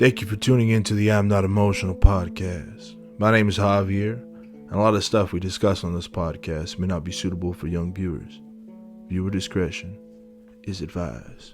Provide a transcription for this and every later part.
Thank you for tuning in to the I'm Not Emotional podcast. My name is Javier, and a lot of stuff we discuss on this podcast may not be suitable for young viewers. Viewer discretion is advised.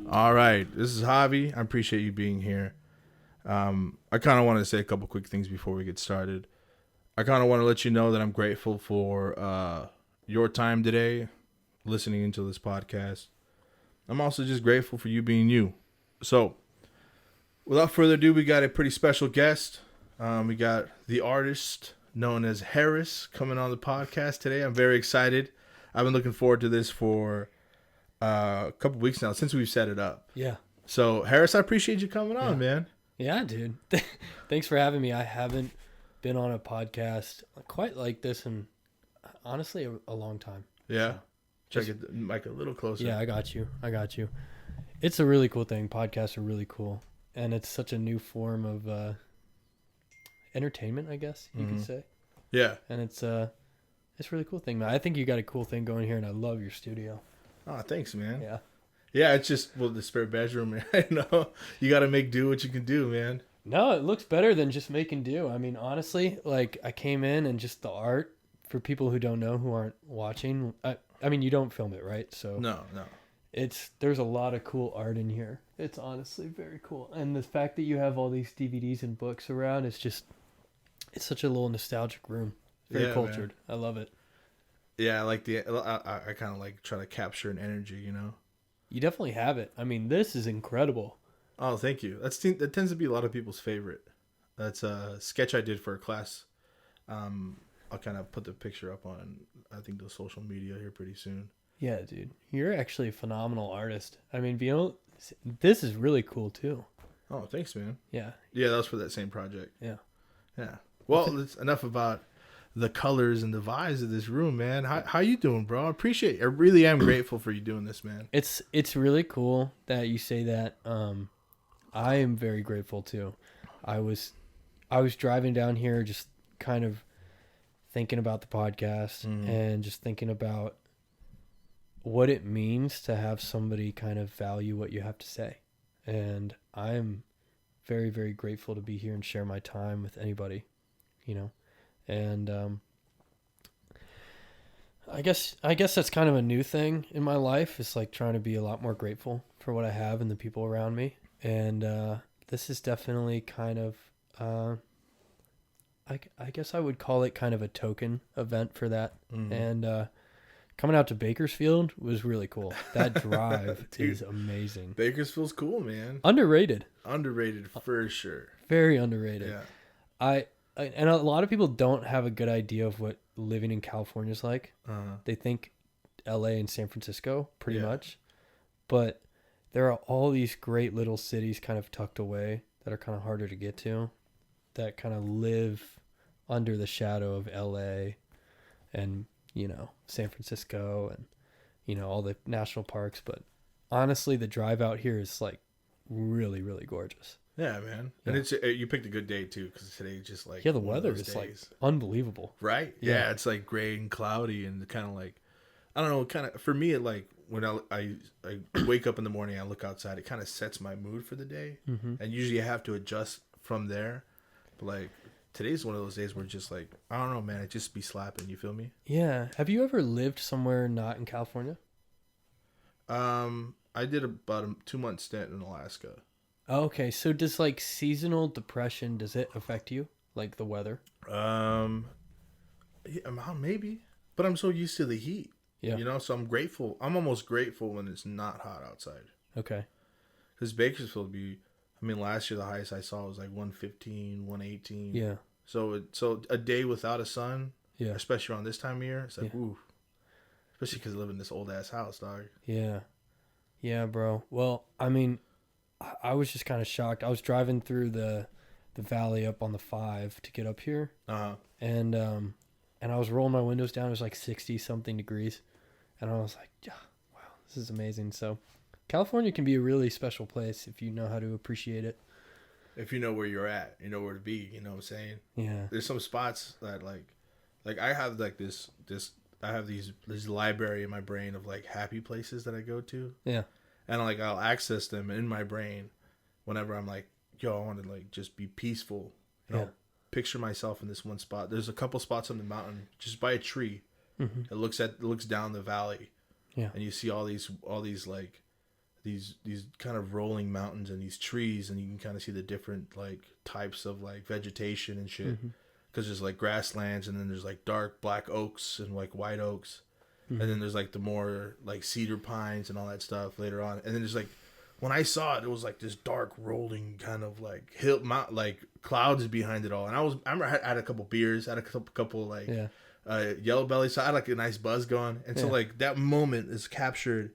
All right, this is Javi. I appreciate you being here. I kind of want to say a couple quick things before we get started. I kind of want to let you know that I'm grateful for your time today, listening into this podcast. I'm also just grateful for you being you. So, without further ado, we got a pretty special guest. We got the artist known as Harris coming on the podcast today. I'm very excited. I've been looking forward to this for a couple weeks now since we've set it up. Yeah. So, Harris, I appreciate you coming on, man. Yeah, dude. Thanks for having me. I haven't been on a podcast quite like this in, honestly, a long time. Yeah. So, Check it, mic a little closer. Yeah, I got you. It's a really cool thing. Podcasts are really cool. And it's such a new form of entertainment, I guess you could say. Yeah. And it's a really cool thing, man. I think you got a cool thing going here, and I love your studio. Oh, thanks, man. Yeah. Yeah, it's just, the spare bedroom, man. You got to make do what you can do, man. No, it looks better than just making do. I mean, honestly, like, I came in and just the art, for people who don't know, who aren't watching, I mean, you don't film it, right? So No. There's a lot of cool art in here. It's honestly very cool. And the fact that you have all these DVDs and books around, it's such a little nostalgic room. Very cultured. Man. I love it. Yeah, I like I kind of like try to capture an energy, You definitely have it. I mean, this is incredible. Oh, thank you. That tends to be a lot of people's favorite. That's a sketch I did for a class. I'll kind of put the picture up on, I think, the social media here pretty soon. Yeah, dude. You're actually a phenomenal artist. I mean, this is really cool, too. Oh, thanks, man. Yeah. Yeah, that was for that same project. Yeah. Yeah. Well, it's enough about the colors and the vibes of this room, man. How you doing, bro? I really am grateful for you doing this, man. It's really cool that you say that. I am very grateful too. I was driving down here just kind of thinking about the podcast and just thinking about what it means to have somebody kind of value what you have to say. And I'm very, very grateful to be here and share my time with anybody, And I guess that's kind of a new thing in my life. It's like trying to be a lot more grateful for what I have and the people around me. And this is definitely kind of, I guess I would call it kind of a token event for that. And coming out to Bakersfield was really cool. That drive Dude, is amazing. Bakersfield's cool, man. Underrated For sure. Very underrated. Yeah. And a lot of people don't have a good idea of what living in California is like. They think LA and San Francisco pretty much, but there are all these great little cities kind of tucked away that are kind of harder to get to, that kind of live under the shadow of LA and, San Francisco and, all the national parks. But honestly, the drive out here is like really, really gorgeous. Yeah, man. Yeah. And you picked a good day too, because today just like the weather is like unbelievable. Right? Yeah, it's like gray and cloudy and kind of like, I don't know, kind of for me, it like when I wake up in the morning, I look outside, it kind of sets my mood for the day, and usually I have to adjust from there. But like today's one of those days where just like, I don't know, man, it just be slapping. You feel me? Yeah. Have you ever lived somewhere not in California? I did about a 2-month stint in Alaska. Okay, so does like seasonal depression, does it affect you? Like the weather? Yeah, maybe. But I'm so used to the heat. Yeah. So I'm grateful. I'm almost grateful when it's not hot outside. Okay. Because Bakersfield last year the highest I saw was like 115, 118. Yeah. So a day without a sun, Yeah. Especially around this time of year. It's like, Yeah. ooh. Especially because I live in this old ass house, dog. Yeah. Yeah, bro. Well, I mean, I was just kind of shocked. I was driving through the valley up on the 5 to get up here. And I was rolling my windows down. It was like 60 something degrees. And I was like, yeah, wow, this is amazing. So California can be a really special place if you know how to appreciate it. If you know where you're at, you know where to be, you know what I'm saying? Yeah. There's some spots that like I have like this I have this library in my brain of like happy places that I go to. Yeah. And like I'll access them in my brain whenever I'm like, yo, I want to like just be peaceful. You know, Yeah. picture myself in this one spot. There's a couple spots on the mountain just by a tree. It looks down the valley. Yeah. And you see all these like these kind of rolling mountains and these trees, and you can kind of see the different like types of like vegetation and shit. Because there's like grasslands, and then there's like dark black oaks and like white oaks, and then there's like the more like cedar pines and all that stuff later on. And then there's like, when I saw it, it was like this dark rolling kind of like hill mount, like clouds behind it all. And I remember I had a couple beers, had a couple like yellow belly, so I had like a nice buzz going. And so like that moment is captured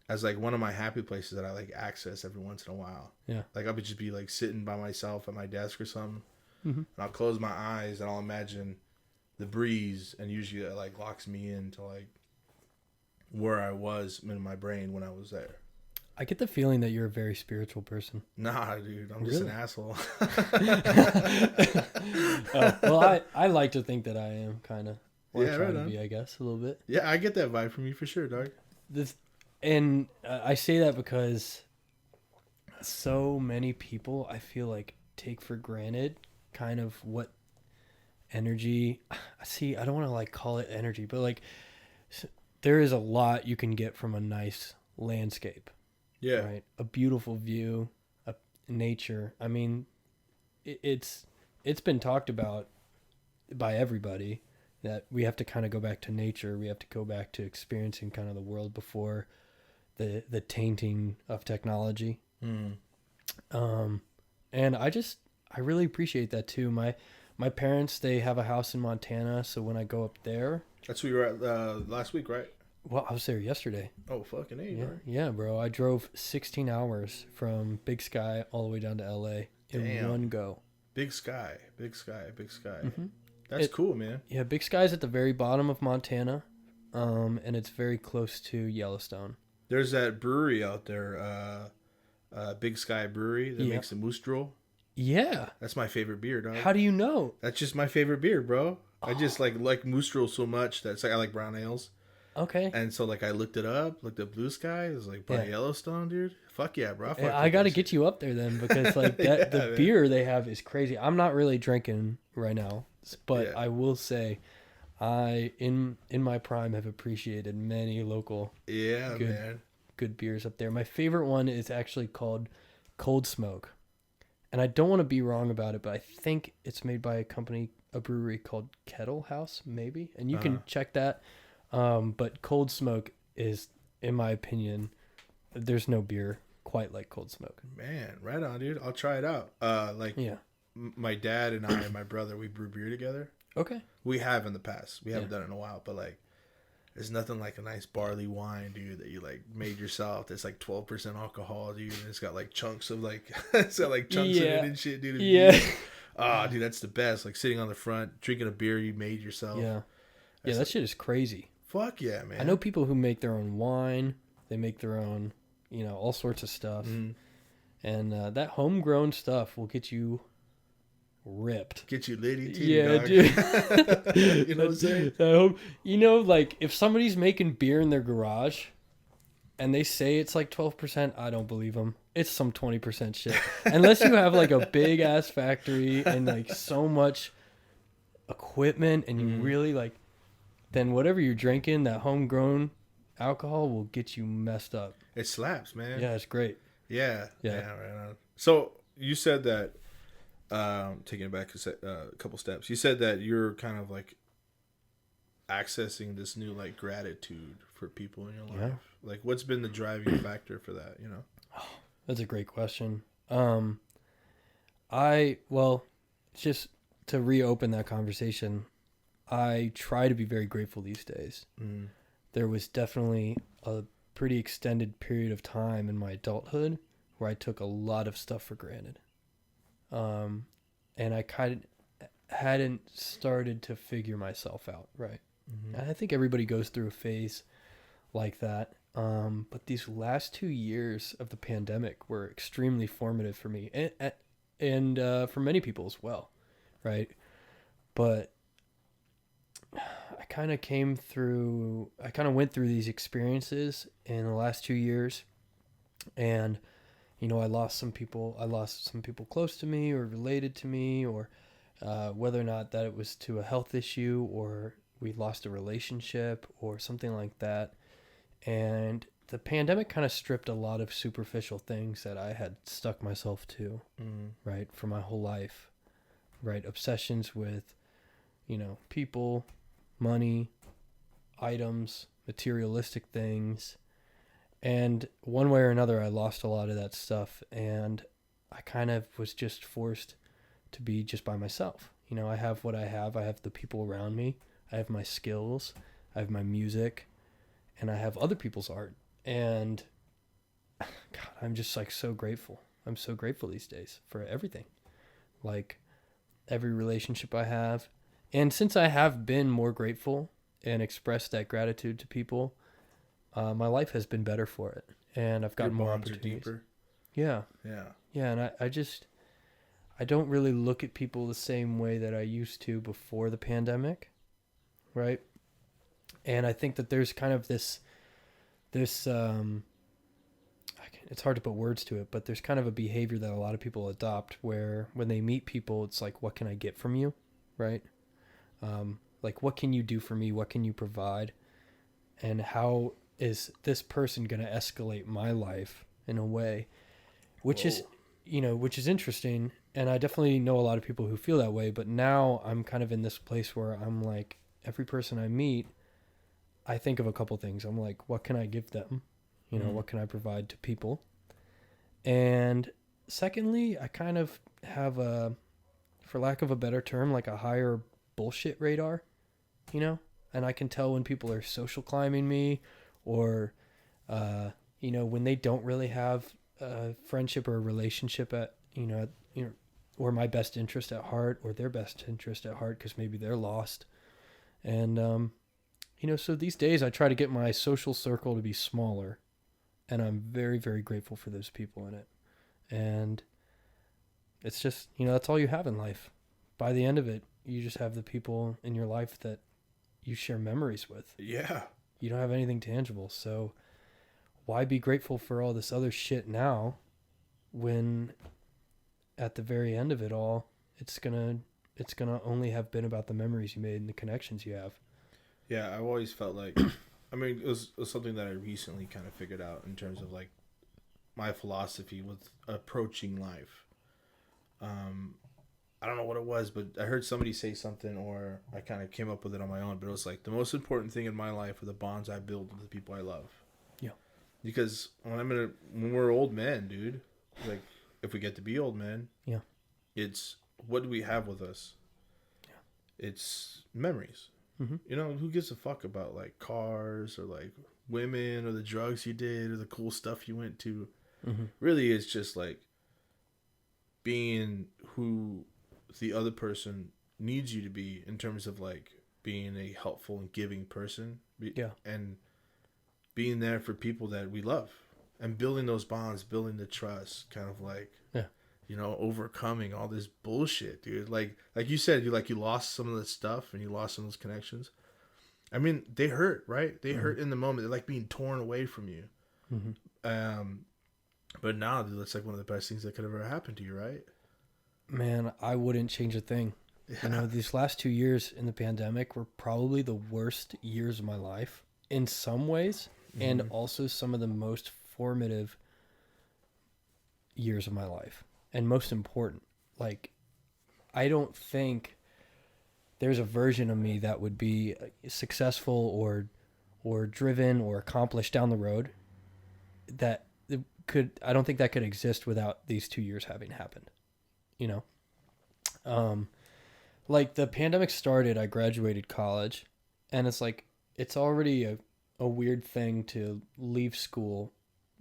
as like one of my happy places that I like access every once in a while. Yeah. Like I would just be like sitting by myself at my desk or something, and I'll close my eyes and I'll imagine the breeze, and usually it like locks me into like where I was in my brain when I was there. I get the feeling that you're a very spiritual person. Nah, dude, I'm just an asshole. Well, I like to think that I am kind of. Yeah, try right to on. be, I guess, a little bit. Yeah, I get that vibe from you for sure, dog. I say that because so many people, I feel like, take for granted kind of what energy. See, I don't want to like call it energy, but like there is a lot you can get from a nice landscape. Yeah. Right. A beautiful view, nature. I mean, it's been talked about by everybody that we have to kind of go back to nature. We have to go back to experiencing kind of the world before the tainting of technology. And I really appreciate that too. My parents, they have a house in Montana, so when I go up there, That's where you were at last week, right? well, I was there yesterday. Oh, fucking A, Yeah, right? yeah, bro. I drove 16 hours from Big Sky all the way down to LA in one go. Big sky. That's cool, man. Yeah, Big Sky's at the very bottom of Montana, and it's very close to Yellowstone. There's that brewery out there, Big Sky Brewery, that makes the Moose Drool. Yeah. That's my favorite beer, dog. How do you know? That's just my favorite beer, bro. I just like Moose Drool so much that it's like I like brown ales. Okay. And so like I looked up Blue Sky. It was like by Yellowstone, dude. Fuck yeah, bro. I got to get you up there then, because like that the beer they have is crazy. I'm not really drinking right now, but I will say I in my prime have appreciated many local good beers up there. My favorite one is actually called Cold Smoke. And I don't want to be wrong about it, but I think it's made by a brewery called Kettle House, maybe. And you can check that. But Cold Smoke is, in my opinion, there's no beer quite like Cold Smoke. Man, right on, dude. I'll try it out. My dad and I and my brother, we brew beer together. Okay. We have in the past. We haven't done it in a while, but like, there's nothing like a nice barley wine, dude, that you like made yourself. That's like 12% alcohol, dude. And it's got like chunks of like, it's got like chunks of it and shit, dude. Yeah. Dude, that's the best. Like sitting on the front, drinking a beer you made yourself. Yeah. Yeah, that shit is crazy. Fuck yeah, man. I know people who make their own wine. They make their own, all sorts of stuff. And that homegrown stuff will get you ripped. Get you litty too, yeah, dog. Dude. You know what I'm saying? Like if somebody's making beer in their garage and they say it's like 12%, I don't believe them. It's some 20% shit. Unless you have like a big ass factory and like so much equipment and you really like, then whatever you're drinking, that homegrown alcohol will get you messed up. It slaps, man. Yeah, it's great. Yeah. Right on. So you said that, taking it back a couple steps, you said that you're kind of like accessing this new like gratitude for people in your life. Yeah. Like what's been the driving factor for that, That's a great question. Just to reopen that conversation, I try to be very grateful these days. There was definitely a pretty extended period of time in my adulthood where I took a lot of stuff for granted. And I kind of hadn't started to figure myself out, right? And I think everybody goes through a phase like that. But these last 2 years of the pandemic were extremely formative for me and for many people as well, right? But I kind of went through these experiences in the last 2 years, and I lost some people close to me or related to me, or whether or not that it was to a health issue or we lost a relationship or something like that. And the pandemic kind of stripped a lot of superficial things that I had stuck myself to, right, for my whole life, right? Obsessions with, people, money, items, materialistic things. And one way or another, I lost a lot of that stuff. And I kind of was just forced to be just by myself. I have what I have. I have the people around me. I have my skills. I have my music. And I have other people's art. And God, I'm just like so grateful. I'm so grateful these days for everything. Like every relationship I have. And since I have been more grateful and expressed that gratitude to people, my life has been better for it. And I've gotten more opportunities. Deeper. Yeah. And I don't really look at people the same way that I used to before the pandemic. Right. And I think that there's kind of this it's hard to put words to it, but there's kind of a behavior that a lot of people adopt where when they meet people, it's like, what can I get from you? Right. Like, what can you do for me? What can you provide? And how is this person going to escalate my life in a way, which is interesting. And I definitely know a lot of people who feel that way, but now I'm kind of in this place where I'm like, every person I meet, I think of a couple things. I'm like, what can I give them? What can I provide to people? And secondly, I kind of have for lack of a better term, like a higher bullshit radar, and I can tell when people are social climbing me or, when they don't really have a friendship or a relationship or my best interest at heart or their best interest at heart, because maybe they're lost. And, so these days I try to get my social circle to be smaller, and I'm very, very grateful for those people in it. And it's just, that's all you have in life. By the end of it, you just have the people in your life that you share memories with. Yeah. You don't have anything tangible. So why be grateful for all this other shit now when at the very end of it all, it's gonna only have been about the memories you made and the connections you have. Yeah, I've always felt like, it was something that I recently kind of figured out in terms of like my philosophy with approaching life. I don't know what it was, but I heard somebody say something, or I kind of came up with it on my own, but it was like, the most important thing in my life are the bonds I build with the people I love. Yeah. Because when we're old men, dude, like if we get to be old men, yeah, it's what do we have with us? Yeah. It's memories. Mm-hmm. Who gives a fuck about like cars or like women or the drugs you did or the cool stuff you went to? Mm-hmm. Really, it's just like being who the other person needs you to be in terms of like being a helpful and giving person. Yeah. And being there for people that we love and building those bonds, building the trust, kind of like, overcoming all this bullshit, dude. Like you said, you lost some of the stuff and you lost some of those connections. I mean, they hurt, right? They hurt in the moment. They're like being torn away from you. Mm-hmm. But now, dude, that's like one of the best things that could ever happen to you, right? Man, I wouldn't change a thing. Yeah. These last 2 years in the pandemic were probably the worst years of my life in some ways, and also some of the most formative years of my life, and most important. Like, I don't think there's a version of me that would be successful or driven or accomplished down the road that I don't think that could exist without these 2 years having happened. like the pandemic started, I graduated college, and it's like it's already a weird thing to leave school,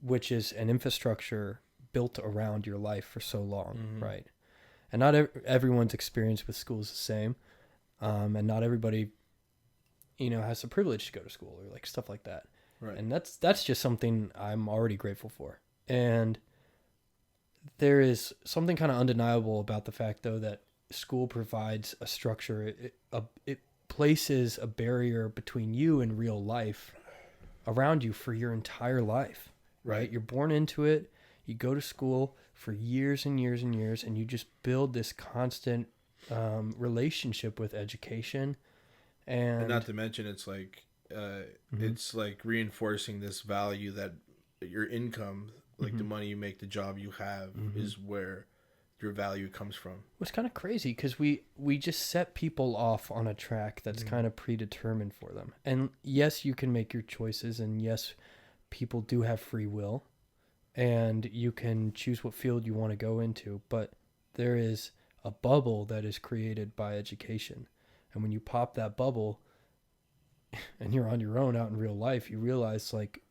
which is an infrastructure built around your life for so long, right? And not everyone's experience with school is the same, and not everybody, has the privilege to go to school or like stuff like that. Right. And that's just something I'm already grateful for. And there is something kind of undeniable about the fact, though, that school provides a structure. It places a barrier between you and real life around you for your entire life, right? You're born into it. You go to school for years and years and years, and you just build this constant relationship with education. And not to mention, it's like it's like reinforcing this value that your income, like the money you make, the job you have, is where your value comes from. It's kind of crazy because we just set people off on a track that's kind of predetermined for them. And yes, you can make your choices, and yes, people do have free will, and you can choose what field you want to go into, but there is a bubble that is created by education. And when you pop that bubble and you're on your own out in real life, you realize, like,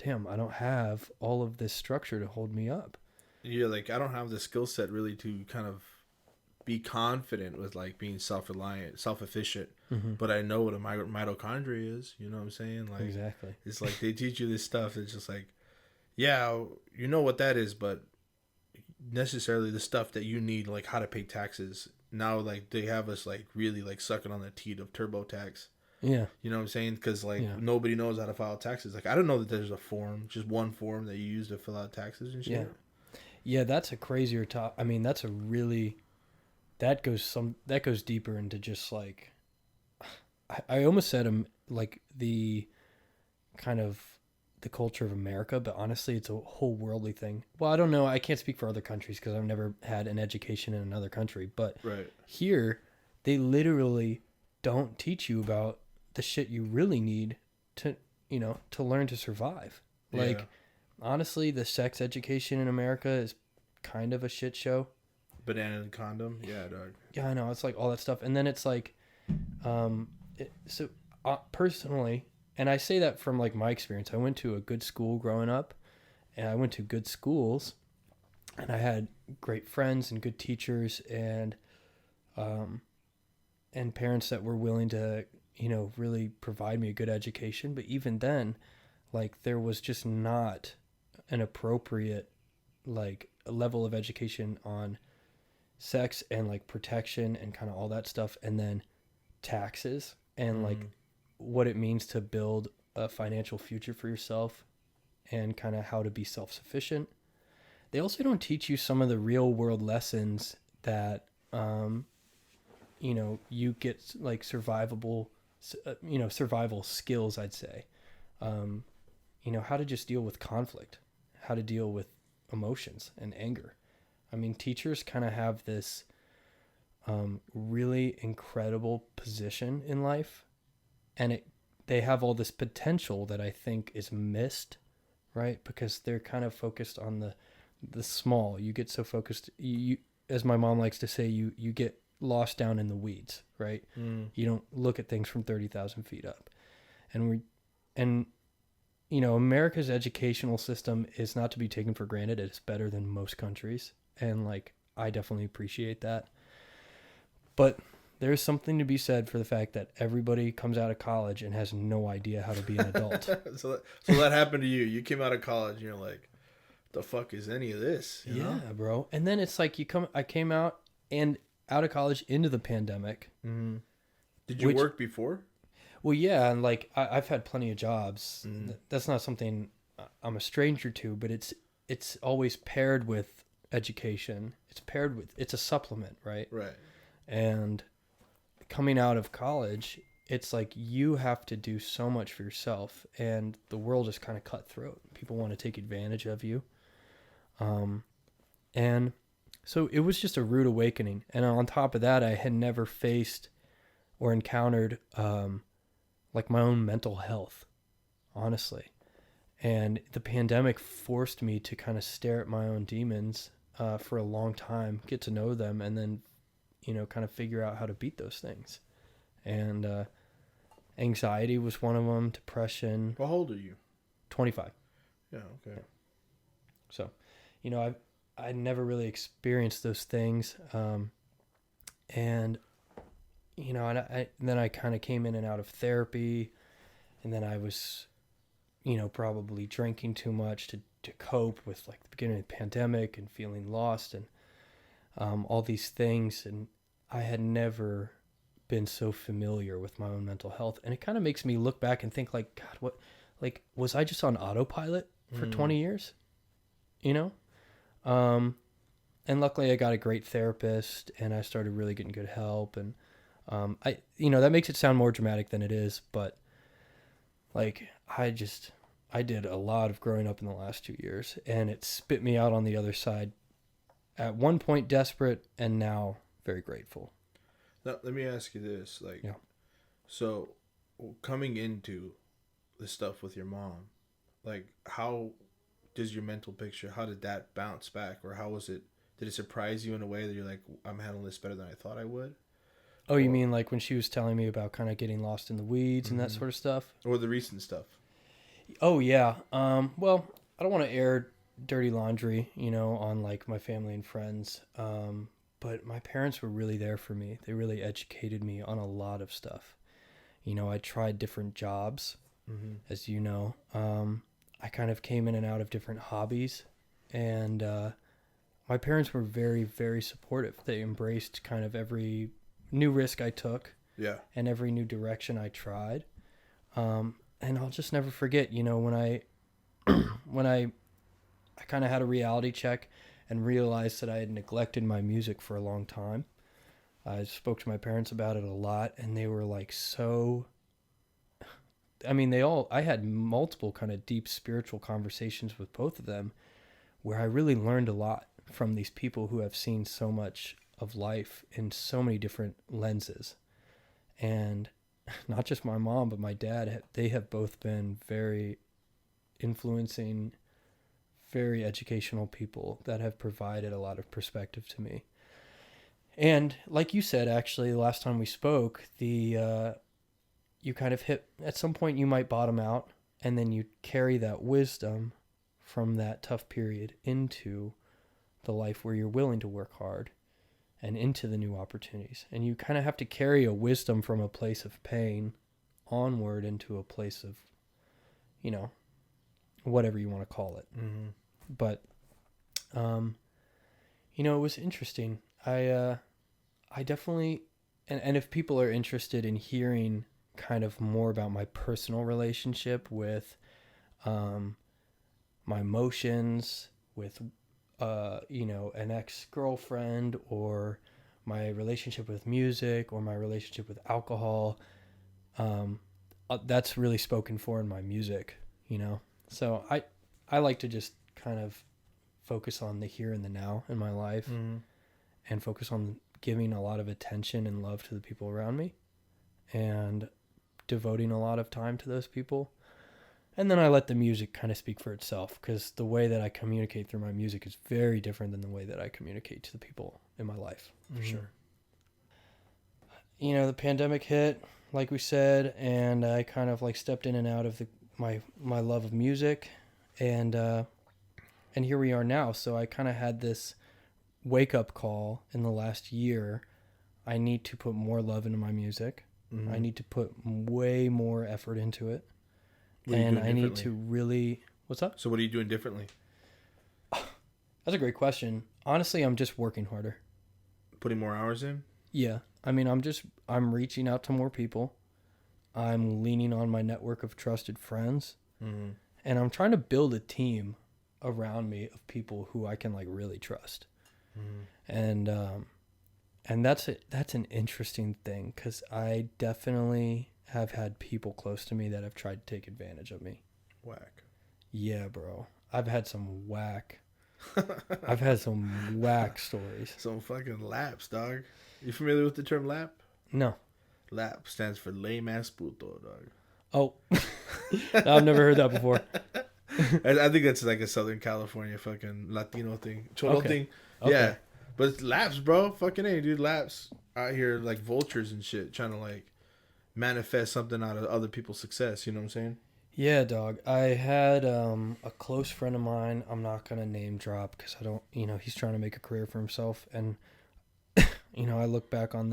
damn, I don't have all of this structure to hold me up. You're like, I don't have the skill set really to kind of be confident with like being self-reliant, self-efficient, but I know what a mitochondria is. You know what I'm saying? Like, exactly. It's like they teach you this stuff. It's just like, yeah, you know what that is, but necessarily the stuff that you need, like how to pay taxes. Now, like they have us like really like sucking on the teat of TurboTax. Yeah. You know what I'm saying? Because like nobody knows how to file taxes. Like I don't know that there's a form, just one form that you use to fill out taxes and shit. Yeah. Yeah, that's a crazier top. I mean, that's a really that goes deeper into just like I almost said like the kind of the culture of America, but honestly, it's a whole worldly thing. Well, I don't know. I can't speak for other countries because I've never had an education in another country. But here, they literally don't teach you about the shit you really need to learn to survive. Like, honestly, the sex education in America is kind of a shit show. Banana and condom, yeah, dog. Yeah, I know. It's like all that stuff, and then it's like, personally. And I say that from like my experience. I went to a good school growing up, and I went to good schools, and I had great friends and good teachers and parents that were willing to, really provide me a good education. But even then, like there was just not an appropriate like level of education on sex and like protection and kind of all that stuff, and then taxes and like what it means to build a financial future for yourself and kind of how to be self-sufficient. They also don't teach you some of the real world lessons that, you get like survival skills, I'd say. How to just deal with conflict, how to deal with emotions and anger. I mean, teachers kind of have this really incredible position in life, and they have all this potential that I think is missed, right? Because they're kind of focused on the small. You get so focused, you as my mom likes to say, you get lost down in the weeds, right? You don't look at things from 30,000 feet up. And America's educational system is not to be taken for granted. It's better than most countries, and like I definitely appreciate that. But there's something to be said for the fact that everybody comes out of college and has no idea how to be an adult. So that happened to you. You came out of college and you're like, the fuck is any of this? You know? Bro. And then it's like I came out of college into the pandemic. Mm-hmm. Did you work before? Well, yeah. And like, I've had plenty of jobs. Mm-hmm. That's not something I'm a stranger to, but it's always paired with education. It's a supplement, right? Right. And coming out of college, it's like you have to do so much for yourself, and the world is kind of cutthroat. People want to take advantage of you. And so it was just a rude awakening. And on top of that, I had never faced or encountered like my own mental health, honestly. And the pandemic forced me to kind of stare at my own demons for a long time, get to know them, and then kind of figure out how to beat those things. And anxiety was one of them, depression. How old are you? 25. Yeah, okay. Yeah. So, I never really experienced those things. And then I kind of came in and out of therapy, and then I was, probably drinking too much to cope with like the beginning of the pandemic and feeling lost and all these things. And I had never been so familiar with my own mental health. And it kind of makes me look back and think like, God, was I just on autopilot for 20 years? And luckily I got a great therapist and I started really getting good help. And, that makes it sound more dramatic than it is, but like, I did a lot of growing up in the last 2 years, and it spit me out on the other side. At one point desperate, and now very grateful. Now, let me ask you this. So coming into this stuff with your mom, like, how does your mental picture, how did that bounce back? Or how was it, did it surprise you in a way that you're like, I'm handling this better than I thought I would? Oh, you mean like when she was telling me about kind of getting lost in the weeds and that sort of stuff? Or the recent stuff? Oh, yeah. Well, I don't want to air dirty laundry, on like my family and friends. But my parents were really there for me. They really educated me on a lot of stuff. I tried different jobs, as you know. I kind of came in and out of different hobbies. And my parents were very, very supportive. They embraced kind of every new risk I took. Yeah. And every new direction I tried. And I'll just never forget, when I kind of had a reality check and realized that I had neglected my music for a long time. I spoke to my parents about it a lot, and they were like, I had multiple kind of deep spiritual conversations with both of them where I really learned a lot from these people who have seen so much of life in so many different lenses. And not just my mom, but my dad, they have both been very influencing, very educational people that have provided a lot of perspective to me. And like you said, actually, the last time we spoke, you kind of hit, at some point you might bottom out, and then you carry that wisdom from that tough period into the life where you're willing to work hard and into the new opportunities. And you kind of have to carry a wisdom from a place of pain onward into a place of, whatever you want to call it. Mm-hmm. But, it was interesting. I definitely, and if people are interested in hearing kind of more about my personal relationship with, my emotions, with, an ex-girlfriend, or my relationship with music, or my relationship with alcohol, that's really spoken for in my music, So I like to just kind of focus on the here and the now in my life, and focus on giving a lot of attention and love to the people around me and devoting a lot of time to those people. And then I let the music kind of speak for itself, because the way that I communicate through my music is very different than the way that I communicate to the people in my life, for sure. The pandemic hit, like we said, and I kind of like stepped in and out of my love of music, and here we are now. So I kind of had this wake-up call in the last year. I need to put more love into my music. I need to put way more effort into it. And I need to really... What's up? So what are you doing differently? That's a great question. Honestly, I'm just working harder. Putting more hours in? Yeah. I'm reaching out to more people. I'm leaning on my network of trusted friends. Mm-hmm. And I'm trying to build a team around me of people who I can like really trust. Mm-hmm. And that's an interesting thing, because I definitely have had people close to me that have tried to take advantage of me. Whack. Yeah, bro. I've had some whack stories. Some fucking laps, dog. You familiar with the term lap? No. Lap stands for lame ass puto, dog. Oh. I've never heard that before. I think that's like a Southern California fucking Latino thing. Cholo thing. Okay. Yeah. But it's Laps, bro. Fucking A, dude. Laps out here like vultures and shit, trying to like manifest something out of other people's success. You know what I'm saying? Yeah, dog. I had a close friend of mine. I'm not gonna name drop because I don't. He's trying to make a career for himself, and I look back on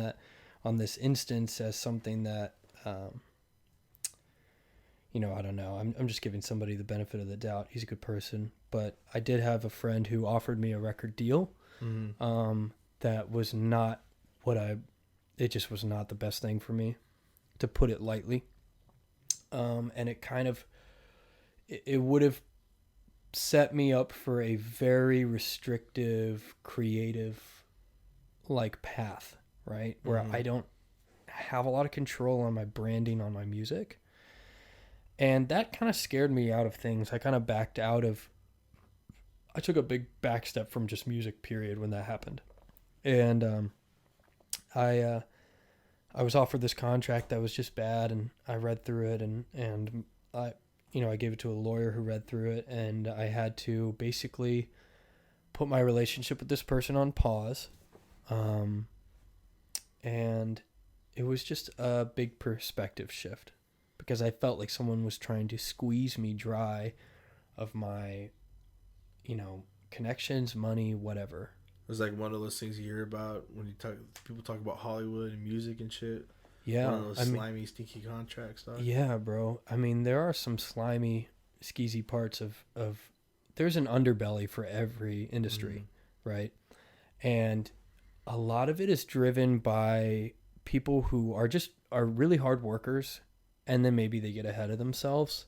this instance as something that I don't know. I'm just giving somebody the benefit of the doubt. He's a good person, but I did have a friend who offered me a record deal. That was not it just was not the best thing for me, to put it lightly. And it would have set me up for a very restrictive, creative, like, path, right? Where I don't have a lot of control on my branding, on my music. And that kind of scared me out of things. I kind of I took a big back step from just music, period, when that happened. And I was offered this contract that was just bad, and I read through it, and I gave it to a lawyer who read through it, and I had to basically put my relationship with this person on pause. And it was just a big perspective shift, because I felt like someone was trying to squeeze me dry of my connections, money, whatever. It was like one of those things you hear about when people talk about Hollywood and music and shit. Yeah. One of those slimy, stinky contracts, dog. Yeah, bro. I mean, there are some slimy, skeezy parts of there's an underbelly for every industry, right? And a lot of it is driven by people who are really hard workers, and then maybe they get ahead of themselves.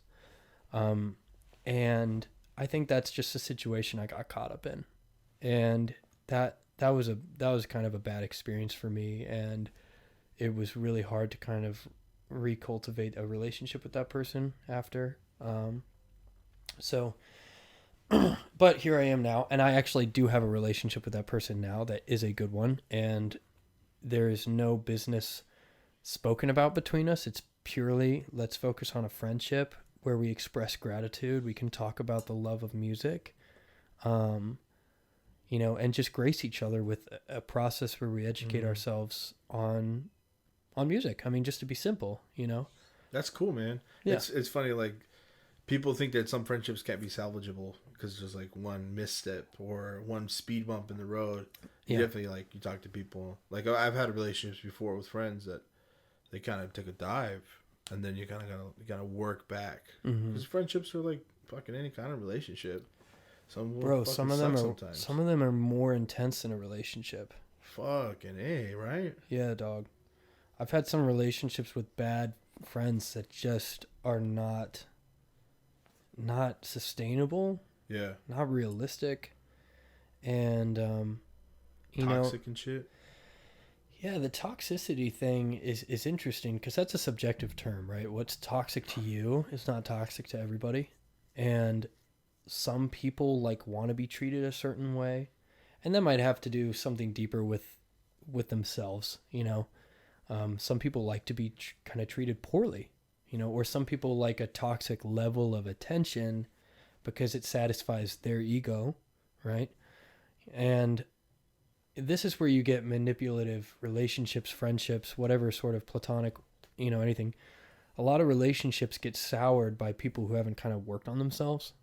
And I think that's just a situation I got caught up in. And that was kind of a bad experience for me, and it was really hard to kind of recultivate a relationship with that person after. But here I am now, and I actually do have a relationship with that person now that is a good one, and there is no business spoken about between us. It's purely, let's focus on a friendship where we express gratitude. We can talk about the love of music, and just grace each other with a process where we educate ourselves on music. I mean, just to be simple, That's cool, man. Yeah. It's funny, like, people think that some friendships can't be salvageable because there's like one misstep or one speed bump in the road. You definitely, like, you talk to people. Like, I've had relationships before with friends that they kind of took a dive, and then you kind of gotta work back, because friendships are like fucking any kind of relationship. Some of them are more intense than a relationship. Fucking A, right? Yeah, dog. I've had some relationships with bad friends that just are not sustainable. Yeah. Not realistic. And toxic and shit. Yeah, the toxicity thing is interesting, because that's a subjective term, right? What's toxic to you is not toxic to everybody. And some people want to be treated a certain way, and that might have to do something deeper with themselves. Some people like to be kind of treated poorly, or some people like a toxic level of attention because it satisfies their ego, right? And this is where you get manipulative relationships, friendships, whatever sort of platonic, anything. A lot of relationships get soured by people who haven't kind of worked on themselves.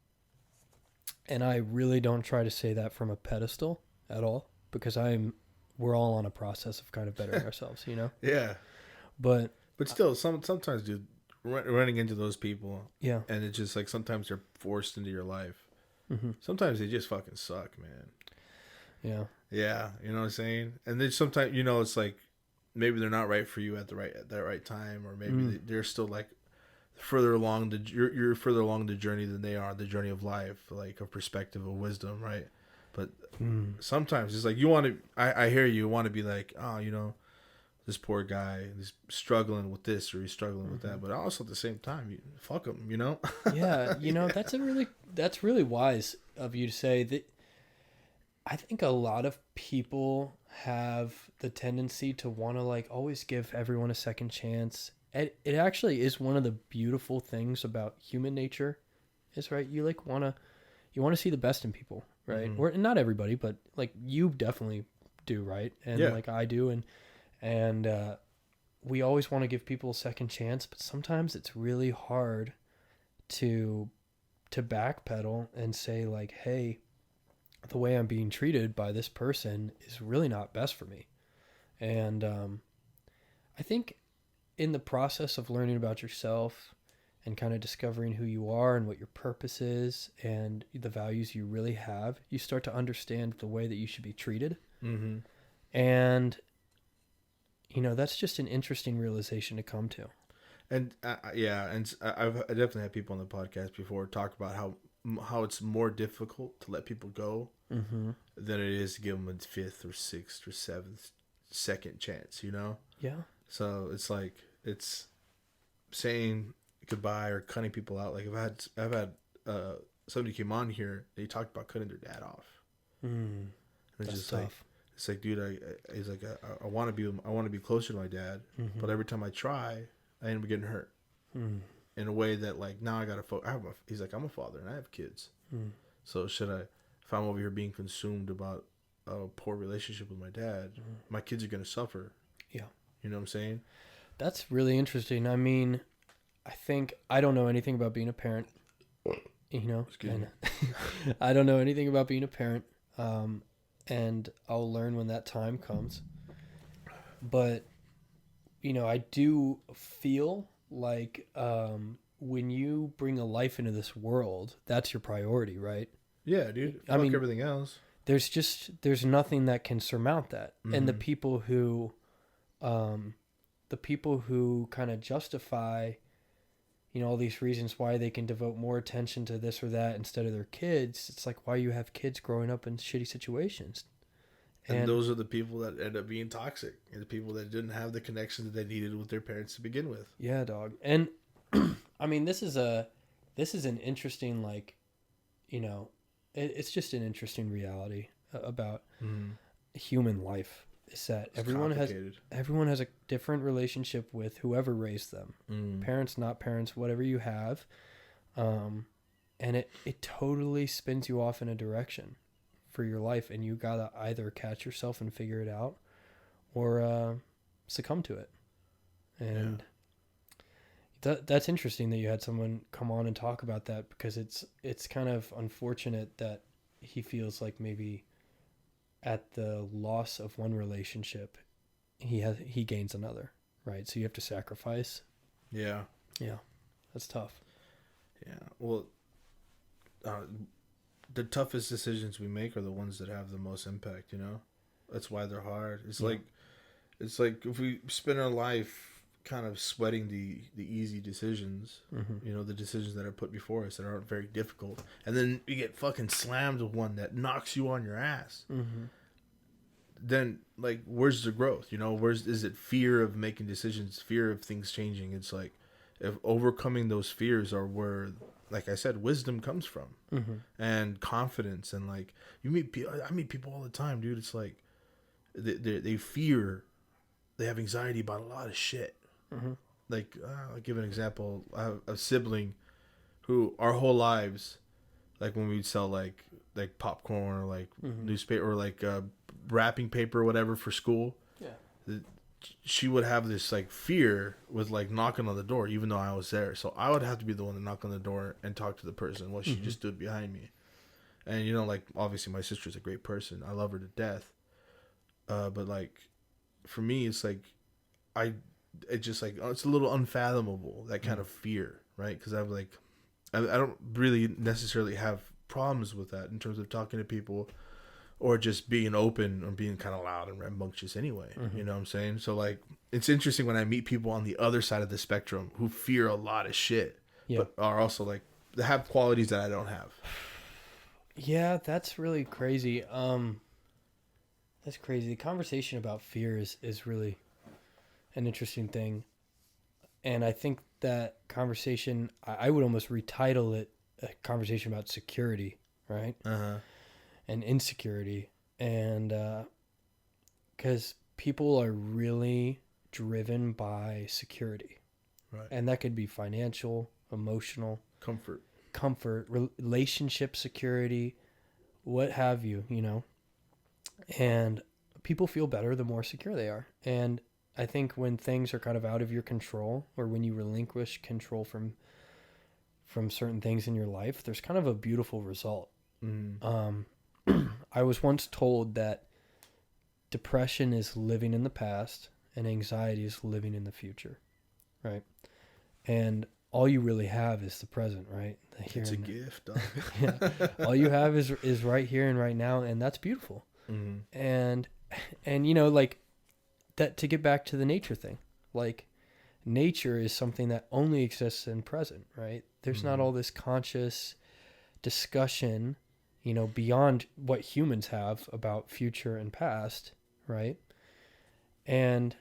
And I really don't try to say that from a pedestal at all, because we're all on a process of kind of bettering ourselves, Yeah. But still, sometimes, dude, running into those people. Yeah. And it's just like, sometimes they're forced into your life. Sometimes they just fucking suck, man. Yeah. Yeah. You know what I'm saying? And then sometimes, it's like, maybe they're not right for you at that right time, or maybe they're still like further along you're further along the journey than they are, the journey of life, like a perspective of wisdom, right? But sometimes it's like you want to, I hear you want to be like, oh, this poor guy is struggling with this, or he's struggling with that, but also at the same time, fuck him, Yeah, that's really wise of you to say that. I think a lot of people have the tendency to want to always give everyone a second chance. It actually is one of the beautiful things about human nature, is, right? You want to see the best in people, right? Or not everybody, but you definitely do, right? And Yeah. like I do, and we always want to give people a second chance, but sometimes it's really hard to backpedal and say like, hey, the way I'm being treated by this person is really not best for me. And I think in the process of learning about yourself and kind of discovering who you are and what your purpose is and the values you really have, you start to understand the way that you should be treated. Mm-hmm. And, that's just an interesting realization to come to. And I've definitely had people on the podcast before talk about how it's more difficult to let people go than it is to give them a fifth or sixth or seventh second chance. Yeah. So it's like it's saying goodbye or cutting people out. Like I've had somebody came on here. They talked about cutting their dad off. Mm, it's that's just tough. like it's like, dude, he's like I want to be closer to my dad, but every time I try, I end up getting hurt in a way that like now I gotta. He's like, I'm a father and I have kids, so should I? If I'm over here being consumed about a poor relationship with my dad, my kids are gonna suffer. Yeah, you know what I'm saying? That's really interesting. I mean, I think I don't know anything about being a parent. Excuse me. I don't know anything about being a parent, and I'll learn when that time comes. But I do feel like when you bring a life into this world, that's your priority, right? Yeah, dude. I mean, everything else. There's nothing that can surmount that. And the people who kind of justify, all these reasons why they can devote more attention to this or that instead of their kids, it's like why you have kids growing up in shitty situations. And those are the people that end up being toxic, and the people that didn't have the connection that they needed with their parents to begin with. Yeah, dog. And I mean, this is an interesting, like, it's just an interesting reality about human life. Is that everyone has a different relationship with whoever raised them, parents, not parents, whatever you have, and it totally spins you off in a direction for your life, and you gotta either catch yourself and figure it out, or succumb to it. And that's interesting that you had someone come on and talk about that, because it's kind of unfortunate that he feels like maybe at the loss of one relationship he gains another, right? So you have to sacrifice. Yeah that's tough. Well, the toughest decisions we make are the ones that have the most impact. That's why they're hard. It's like if we spend our life kind of sweating the easy decisions, the decisions that are put before us that aren't very difficult, and then you get fucking slammed with one that knocks you on your ass, then like where's the growth? Is it fear of making decisions, fear of things changing? It's like, if overcoming those fears are where, like I said, wisdom comes from, and confidence. And like I meet people all the time, dude. It's like they fear, they have anxiety about a lot of shit. Like I'll give an example. I have a sibling who our whole lives, like when we'd sell like popcorn or like newspaper or like wrapping paper or whatever for school, she would have this like fear with like knocking on the door, even though I was there. So I would have to be the one to knock on the door and talk to the person while she just stood behind me. And like obviously my sister's a great person. I love her to death. But like for me, it's like it's just like, it's a little unfathomable, that kind of fear, right? Because I'm like, I don't really necessarily have problems with that in terms of talking to people or just being open or being kind of loud and rambunctious anyway. You know what I'm saying? So like, it's interesting when I meet people on the other side of the spectrum who fear a lot of shit, but are also like, they have qualities that I don't have. Yeah, that's really crazy. That's crazy. The conversation about fear is really an interesting thing. And I think that conversation, I would almost retitle it a conversation about security, right? And insecurity. And because people are really driven by security. Right. And that could be financial, emotional. Comfort, relationship security, what have you, And people feel better the more secure they are. And I think when things are kind of out of your control, or when you relinquish control from certain things in your life, there's kind of a beautiful result. I was once told that depression is living in the past and anxiety is living in the future, right? And all you really have is the present, right? It's a gift, dog. Yeah. All you have is right here and right now, and that's beautiful. And you know, like that, to get back to the nature thing, like nature is something that only exists in present, right? There's not all this conscious discussion, you know, beyond what humans have about future and past, right? And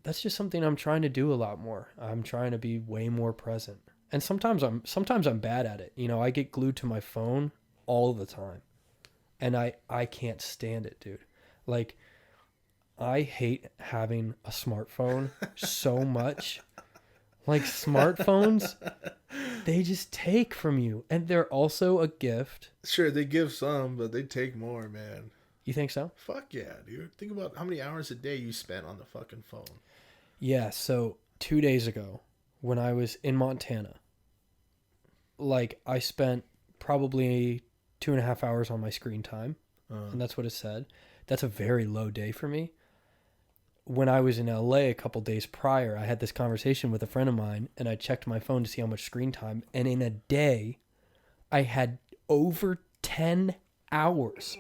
that's just something I'm trying to do a lot more. I'm trying to be way more present. And sometimes I'm bad at it. You know, I get glued to my phone all the time. And I can't stand it, dude. Like, I hate having a smartphone so much. Like, smartphones, they just take from you. And they're also a gift. Sure, they give some, but they take more, man. You think so? Fuck yeah, dude. Think about how many hours a day you spent on the fucking phone. Yeah, so 2 days ago, when I was in Montana, like, I spent probably 2.5 hours on my screen time, and that's what it said. That's a very low day for me. When I was in LA a couple days prior, I had this conversation with a friend of mine, and I checked my phone to see how much screen time, and in a day, I had over 10 hours.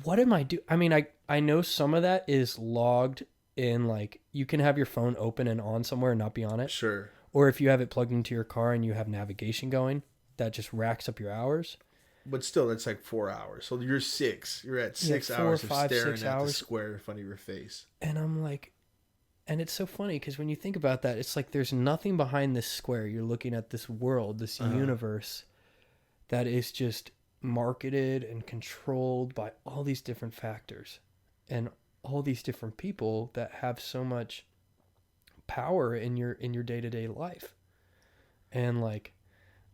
What am I doing? I mean, I know some of that is logged in, like, you can have your phone open and on somewhere and not be on it. Sure. Or if you have it plugged into your car and you have navigation going, that just racks up your hours. But still, that's like 4 hours. So you're at 6 hours of staring at the square in front of your face. And I'm like, and it's so funny because when you think about that, it's like there's nothing behind this square. You're looking at this world, this universe that is just marketed and controlled by all these different factors and all these different people that have so much power in your day-to-day life. And like,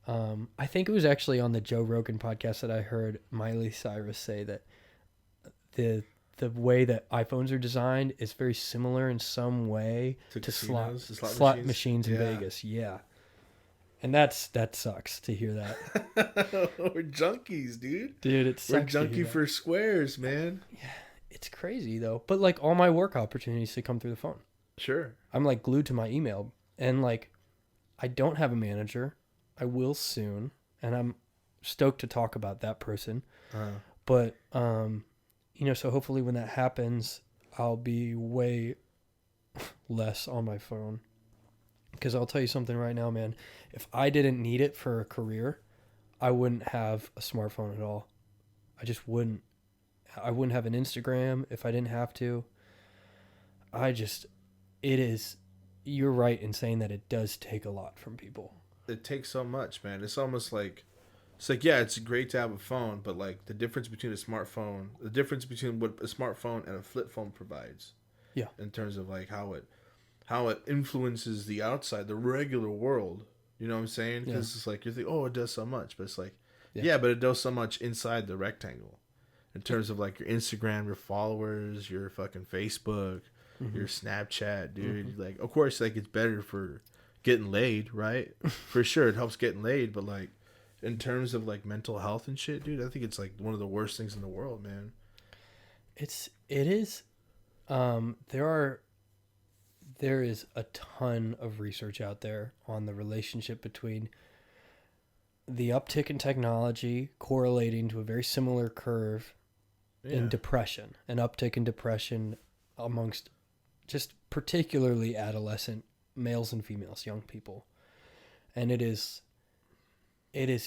I think it was actually on the Joe Rogan podcast that I heard Miley Cyrus say that the way that iPhones are designed is very similar in some way to slot machines in Vegas. Yeah. And that sucks to hear that. We're junkies, dude. Dude, it sucks. We're junkie for squares, man. Yeah, it's crazy though. But like all my work opportunities to come through the phone. Sure. I'm like glued to my email, and like I don't have a manager. I will soon, and I'm stoked to talk about that person. But you know, so hopefully when that happens, I'll be way less on my phone. Because I'll tell you something right now, man. If I didn't need it for a career, I wouldn't have a smartphone at all. I just wouldn't. I wouldn't have an Instagram if I didn't have to. You're right in saying that it does take a lot from people. It takes so much, man. It's almost like, yeah, it's great to have a phone, but like the difference between what a smartphone and a flip phone provides. Yeah. In terms of like how it influences the outside, the regular world. You know what I'm saying? Because it's like, you think, oh, it does so much. But it's like, yeah, but it does so much inside the rectangle. In terms of like your Instagram, your followers, your fucking Facebook, your Snapchat, dude. Like, of course, like it's better for getting laid, right? For sure, it helps getting laid. But like, in terms of like mental health and shit, dude, I think it's like one of the worst things in the world, man. It is. There is a ton of research out there on the relationship between the uptick in technology correlating to a very similar curve in depression, an uptick in depression amongst just particularly adolescent males and females, young people. And it is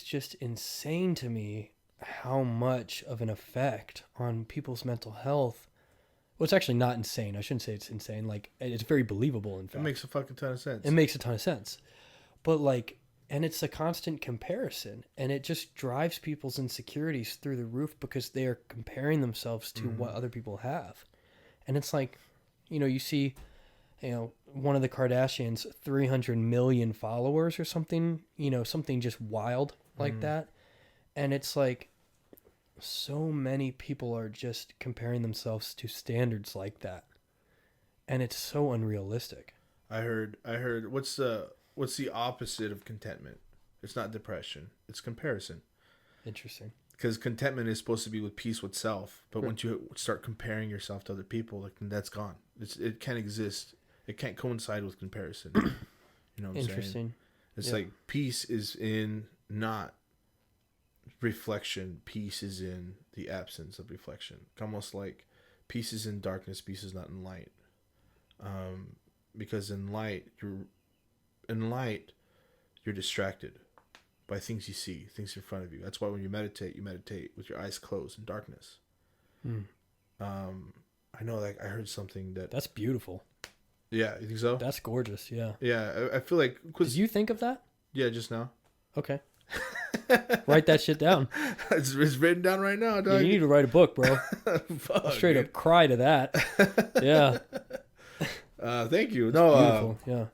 just insane to me how much of an effect on people's mental health. Well, it's actually not insane. I shouldn't say it's insane. Like, it's very believable, in fact. It makes a fucking ton of sense. It makes a ton of sense. But, like, and it's a constant comparison. And it just drives people's insecurities through the roof because they are comparing themselves to what other people have. And it's like, you know, you see, you know, one of the Kardashians, 300 million followers or something, you know, something just wild like that. And it's like, so many people are just comparing themselves to standards like that. And it's so unrealistic. I heard what's the opposite of contentment? It's not depression. It's comparison. Interesting. Because contentment is supposed to be with peace with self, but once you start comparing yourself to other people, like that's gone. It can't exist. It can't coincide with comparison. You know what I'm saying? Interesting. It's like peace is in not reflection. Peace is in the absence of reflection. Almost like peace is in darkness. Peace is not in light. Because in light you're distracted by things you see, things in front of you. That's why when you meditate with your eyes closed in darkness. I know, like, I heard something that's beautiful. Yeah, you think so? That's gorgeous. Yeah. Yeah, I feel like. Did you think of that? Yeah, just now. Okay. Write that shit down. It's written down right now, dog. Yeah, you need to write a book, bro. Fuck, Straight dude. up cry to that. Yeah. Thank you. That's beautiful. Yeah.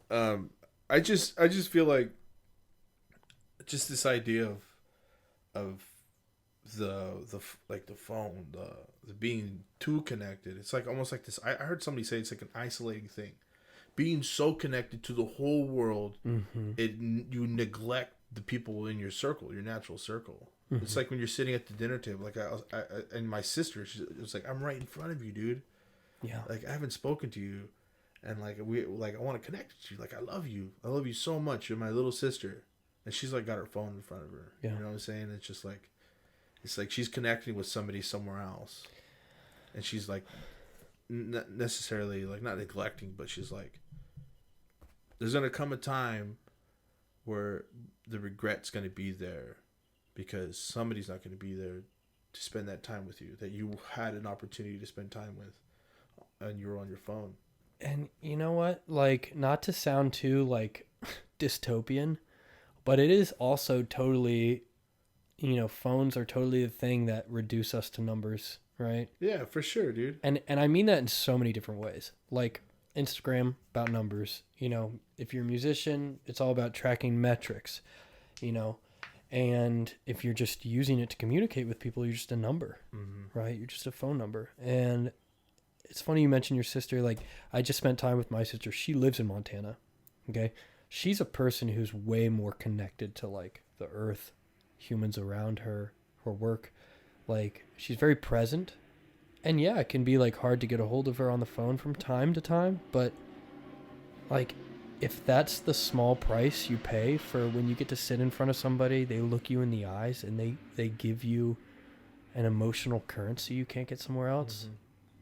I just feel like just this idea of the phone, the being too connected. It's like almost like this. I heard somebody say it's like an isolating thing. Being so connected to the whole world, you neglect the people in your circle, your natural circle. It's like when you're sitting at the dinner table. Like I and my sister, it was like, I'm right in front of you, dude. Yeah. Like I haven't spoken to you, and like I want to connect with you. Like I love you so much. You're my little sister, and she's like got her phone in front of her. Yeah. You know what I'm saying? It's just like, it's like she's connecting with somebody somewhere else, and she's like, not necessarily like not neglecting, but she's like, there's gonna come a time where the regret's gonna be there, because somebody's not gonna be there to spend that time with you that you had an opportunity to spend time with, and you were on your phone. And you know what? Like, not to sound too like dystopian, but it is also totally, phones are totally the thing that reduce us to numbers, right? Yeah, for sure, dude. And I mean that in so many different ways. Like Instagram, about numbers. If you're a musician, it's all about tracking metrics, and if you're just using it to communicate with people, you're just a number, right? You're just a phone number. And it's funny you mentioned your sister. Like, I just spent time with my sister. She lives in Montana. Okay. She's a person who's way more connected to like the earth, humans around her work. Like, she's very present. And yeah, it can be like hard to get a hold of her on the phone from time to time, but like, if that's the small price you pay for when you get to sit in front of somebody, they look you in the eyes and they give you an emotional currency you can't get somewhere else,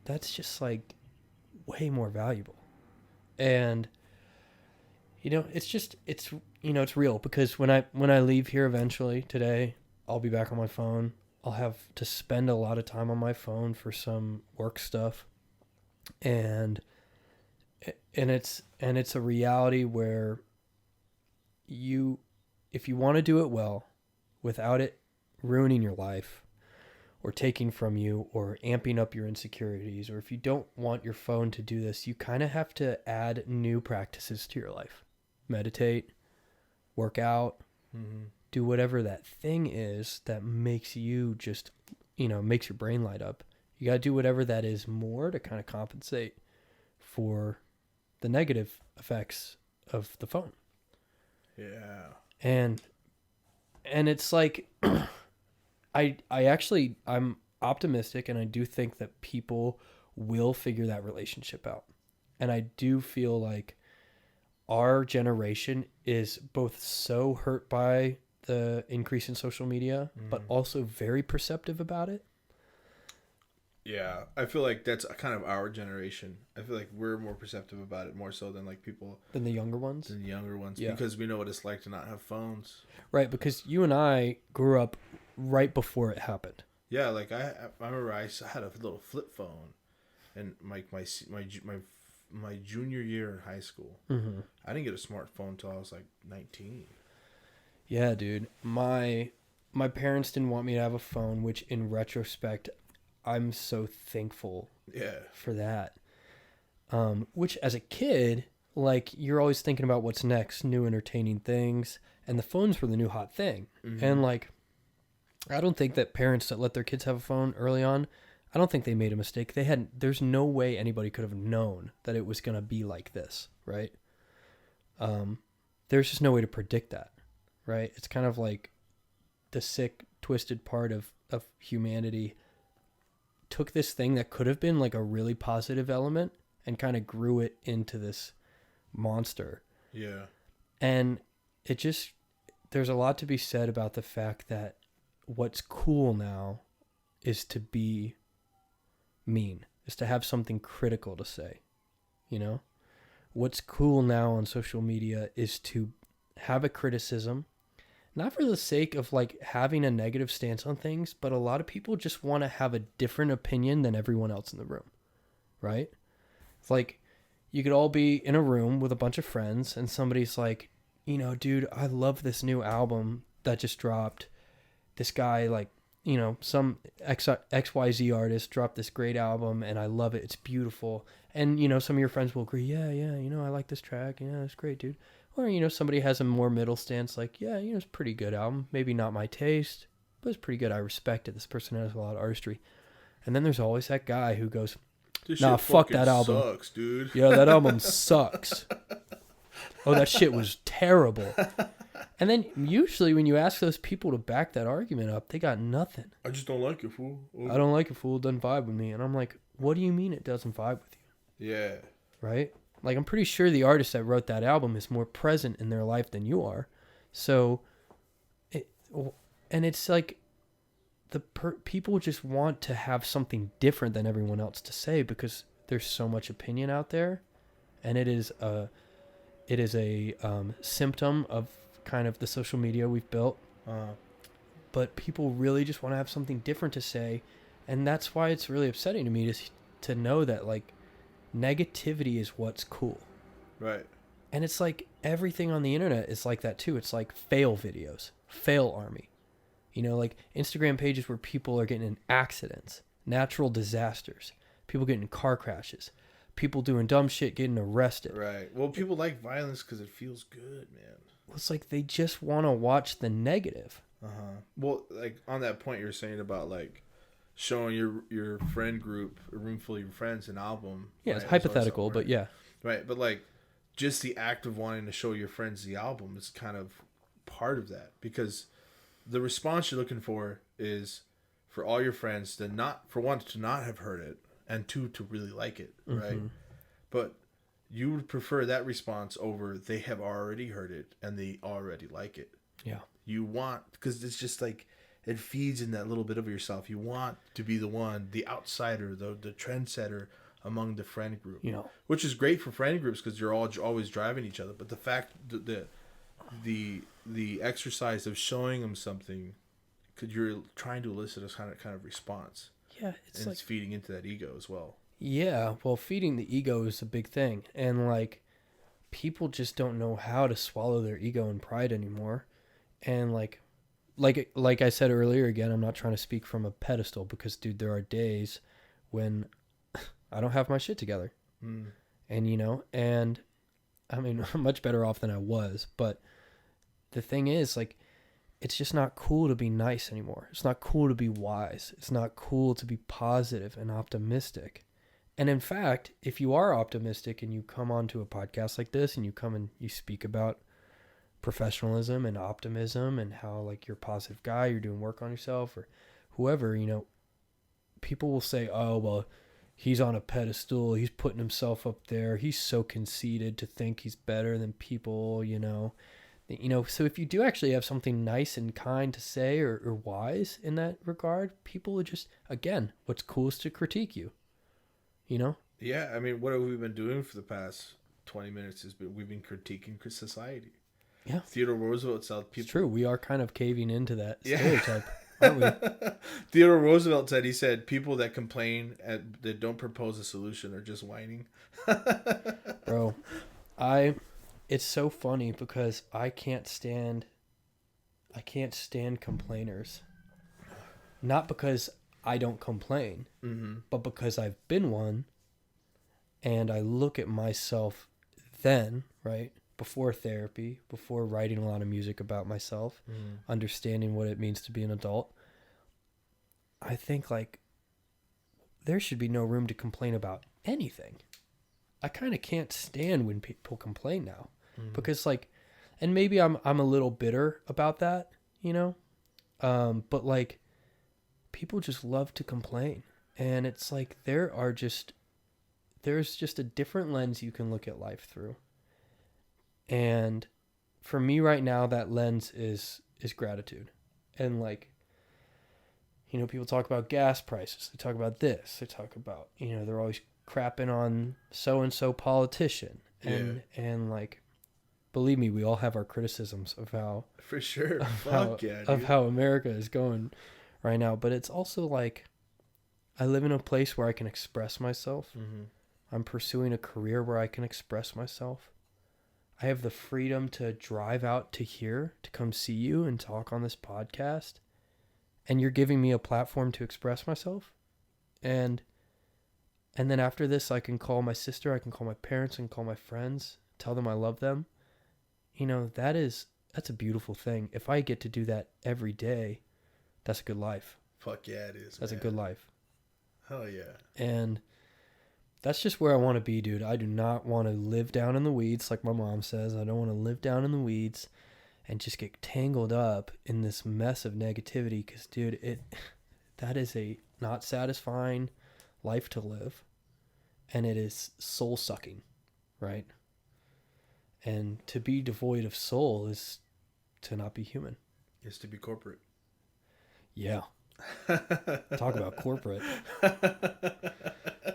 that's just like way more valuable. And it's real, because when I leave here eventually today, I'll be back on my phone. I'll have to spend a lot of time on my phone for some work stuff. And it's a reality where if you want to do it well without it ruining your life or taking from you or amping up your insecurities, or if you don't want your phone to do this, you kind of have to add new practices to your life. Meditate, work out, do whatever that thing is that makes you just, makes your brain light up. You got to do whatever that is more to kind of compensate for the negative effects of the phone. Yeah. And it's like, I'm optimistic, and I do think that people will figure that relationship out. And I do feel like our generation is both so hurt by the increase in social media, but also very perceptive about it. Yeah, I feel like that's kind of our generation. I feel like we're more perceptive about it, more so than like people Than the younger ones? Than the younger ones, Yeah. because we know what it's like to not have phones. Right, because you and I grew up right before it happened. Yeah, like I remember I had a little flip phone, and my junior year in high school. I didn't get a smartphone until I was like 19. Yeah, dude. My parents didn't want me to have a phone, which in retrospect, I'm so thankful for that. Which as a kid, like, you're always thinking about what's next, new entertaining things, and the phones were the new hot thing. And like, I don't think that parents that let their kids have a phone early on, I don't think they made a mistake. There's no way anybody could have known that it was going to be like this, right? There's just no way to predict that, right? It's kind of like the sick, twisted part of humanity took this thing that could have been like a really positive element and kind of grew it into this monster. Yeah. And there's a lot to be said about the fact that what's cool now is to be mean, is to have something critical to say, you know? What's cool now on social media is to have a criticism, not for the sake of like having a negative stance on things, but a lot of people just want to have a different opinion than everyone else in the room, right? It's like you could all be in a room with a bunch of friends and somebody's like, you know, dude, I love this new album that just dropped. This guy, like, you know, some XYZ artist dropped this great album and I love it. It's beautiful. And, you know, some of your friends will agree, yeah, you know, I like this track. Yeah, it's great, dude. Or, you know, somebody has a more middle stance like, yeah, you know, it's a pretty good album. Maybe not my taste, but it's pretty good. I respect it. This person has a lot of artistry. And then there's always that guy who goes, nah, fuck that album. Sucks, dude. Yeah, that album sucks. Oh, that shit was terrible. And then usually when you ask those people to back that argument up, they got nothing. I just don't like it, fool. I don't like it, fool. It doesn't vibe with me. And I'm like, what do you mean it doesn't vibe with you? Yeah. Right? Like, I'm pretty sure the artist that wrote that album is more present in their life than you are. So, it's like people just want to have something different than everyone else to say because there's so much opinion out there. And it is a symptom of kind of the social media we've built. But people really just want to have something different to say. And that's why it's really upsetting to me to know that, like, negativity is what's cool. Right. And it's like everything on the internet is like that too. It's like fail videos, fail army. You know, like Instagram pages where people are getting in accidents, natural disasters, people getting in car crashes, people doing dumb shit, getting arrested. Right. Well, people like violence because it feels good, man. It's like they just want to watch the negative. Well, like on that point you're saying about like showing your friend group, a room full of your friends, an album. Yeah, right? It's hypothetical, but yeah. Right, but like just the act of wanting to show your friends the album is kind of part of that because the response you're looking for is for all your friends to not have heard it and two to really like it, right? Mm-hmm. But you would prefer that response over they have already heard it and they already like it. Yeah. You want, because it's just like, it feeds in that little bit of yourself. You want to be the one, the outsider, the trendsetter among the friend group. You know, which is great for friend groups because you're all always driving each other. But the fact that the exercise of showing them something, because you're trying to elicit a kind of response. Yeah, it's feeding into that ego as well. Yeah, well, feeding the ego is a big thing, and like people just don't know how to swallow their ego and pride anymore, and like I said earlier, again, I'm not trying to speak from a pedestal because, dude, there are days when I don't have my shit together, and you know, and I mean, I'm much better off than I was, but the thing is, like, it's just not cool to be nice anymore. It's not cool to be wise. It's not cool to be positive and optimistic. And in fact, if you are optimistic and you come onto a podcast like this and you come and you speak about professionalism and optimism and how like you're a positive guy, you're doing work on yourself or whoever, you know, people will say, oh, well, he's on a pedestal. He's putting himself up there. He's so conceited to think he's better than people, you know. So if you do actually have something nice and kind to say or wise in that regard, people would just, again, what's cool is to critique you. You know? Yeah, I mean, what have we been doing for the past 20 minutes? We've been critiquing society. Yeah. Theodore Roosevelt said people... It's true. We are kind of caving into that stereotype, aren't we? Theodore Roosevelt said people that complain that don't propose a solution are just whining. Bro, it's so funny because I can't stand complainers. Not because I don't complain, but because I've been one, and I look at myself then, right, before therapy, before writing a lot of music about myself, understanding what it means to be an adult, I think like there should be no room to complain about anything. I kind of can't stand when people complain now, because like, and maybe I'm a little bitter about that, you know, but like people just love to complain, and it's like there's just a different lens you can look at life through, and for me right now that lens is gratitude. And like, you know, people talk about gas prices, they talk about this, they talk about, you know, they're always crapping on so-and-so politician, and like, believe me, we all have our criticisms of how, for sure, of how America is going right now. But it's also like, I live in a place where I can express myself. I'm pursuing a career where I can express myself. I have the freedom to drive out to here to come see you and talk on this podcast, and you're giving me a platform to express myself. And then after this, I can call my sister, I can call my parents, and call my friends, tell them I love them. You know, that's a beautiful thing. If I get to do that every day, that's a good life. Fuck yeah, it is. That's a good life. Hell yeah. And that's just where I want to be, dude. I do not want to live down in the weeds, like my mom says. I don't want to live down in the weeds and just get tangled up in this mess of negativity. Because, dude, that is a not satisfying life to live, and it is soul sucking, right? And to be devoid of soul is to not be human. Is to be corporate. Yeah. Talk about corporate.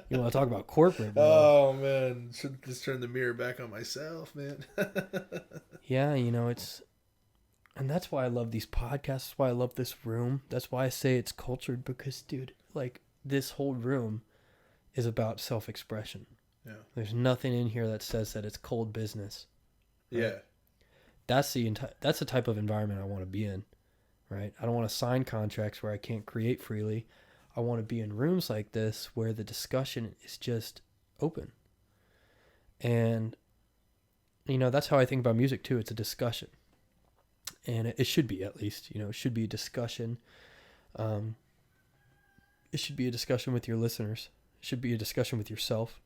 You want to talk about corporate, bro? Oh man, should just turn the mirror back on myself, man. Yeah, you know, and that's why I love these podcasts. That's why I love this room. That's why I say it's cultured, because, dude, like, this whole room is about self-expression. Yeah. There's nothing in here that says that it's cold business. Right? Yeah. That's the type of environment I want to be in, right? I don't want to sign contracts where I can't create freely. I want to be in rooms like this where the discussion is just open. And, you know, that's how I think about music too. It's a discussion. And it should be, at least, you know, it should be a discussion. It should be a discussion with your listeners. It should be a discussion with yourself.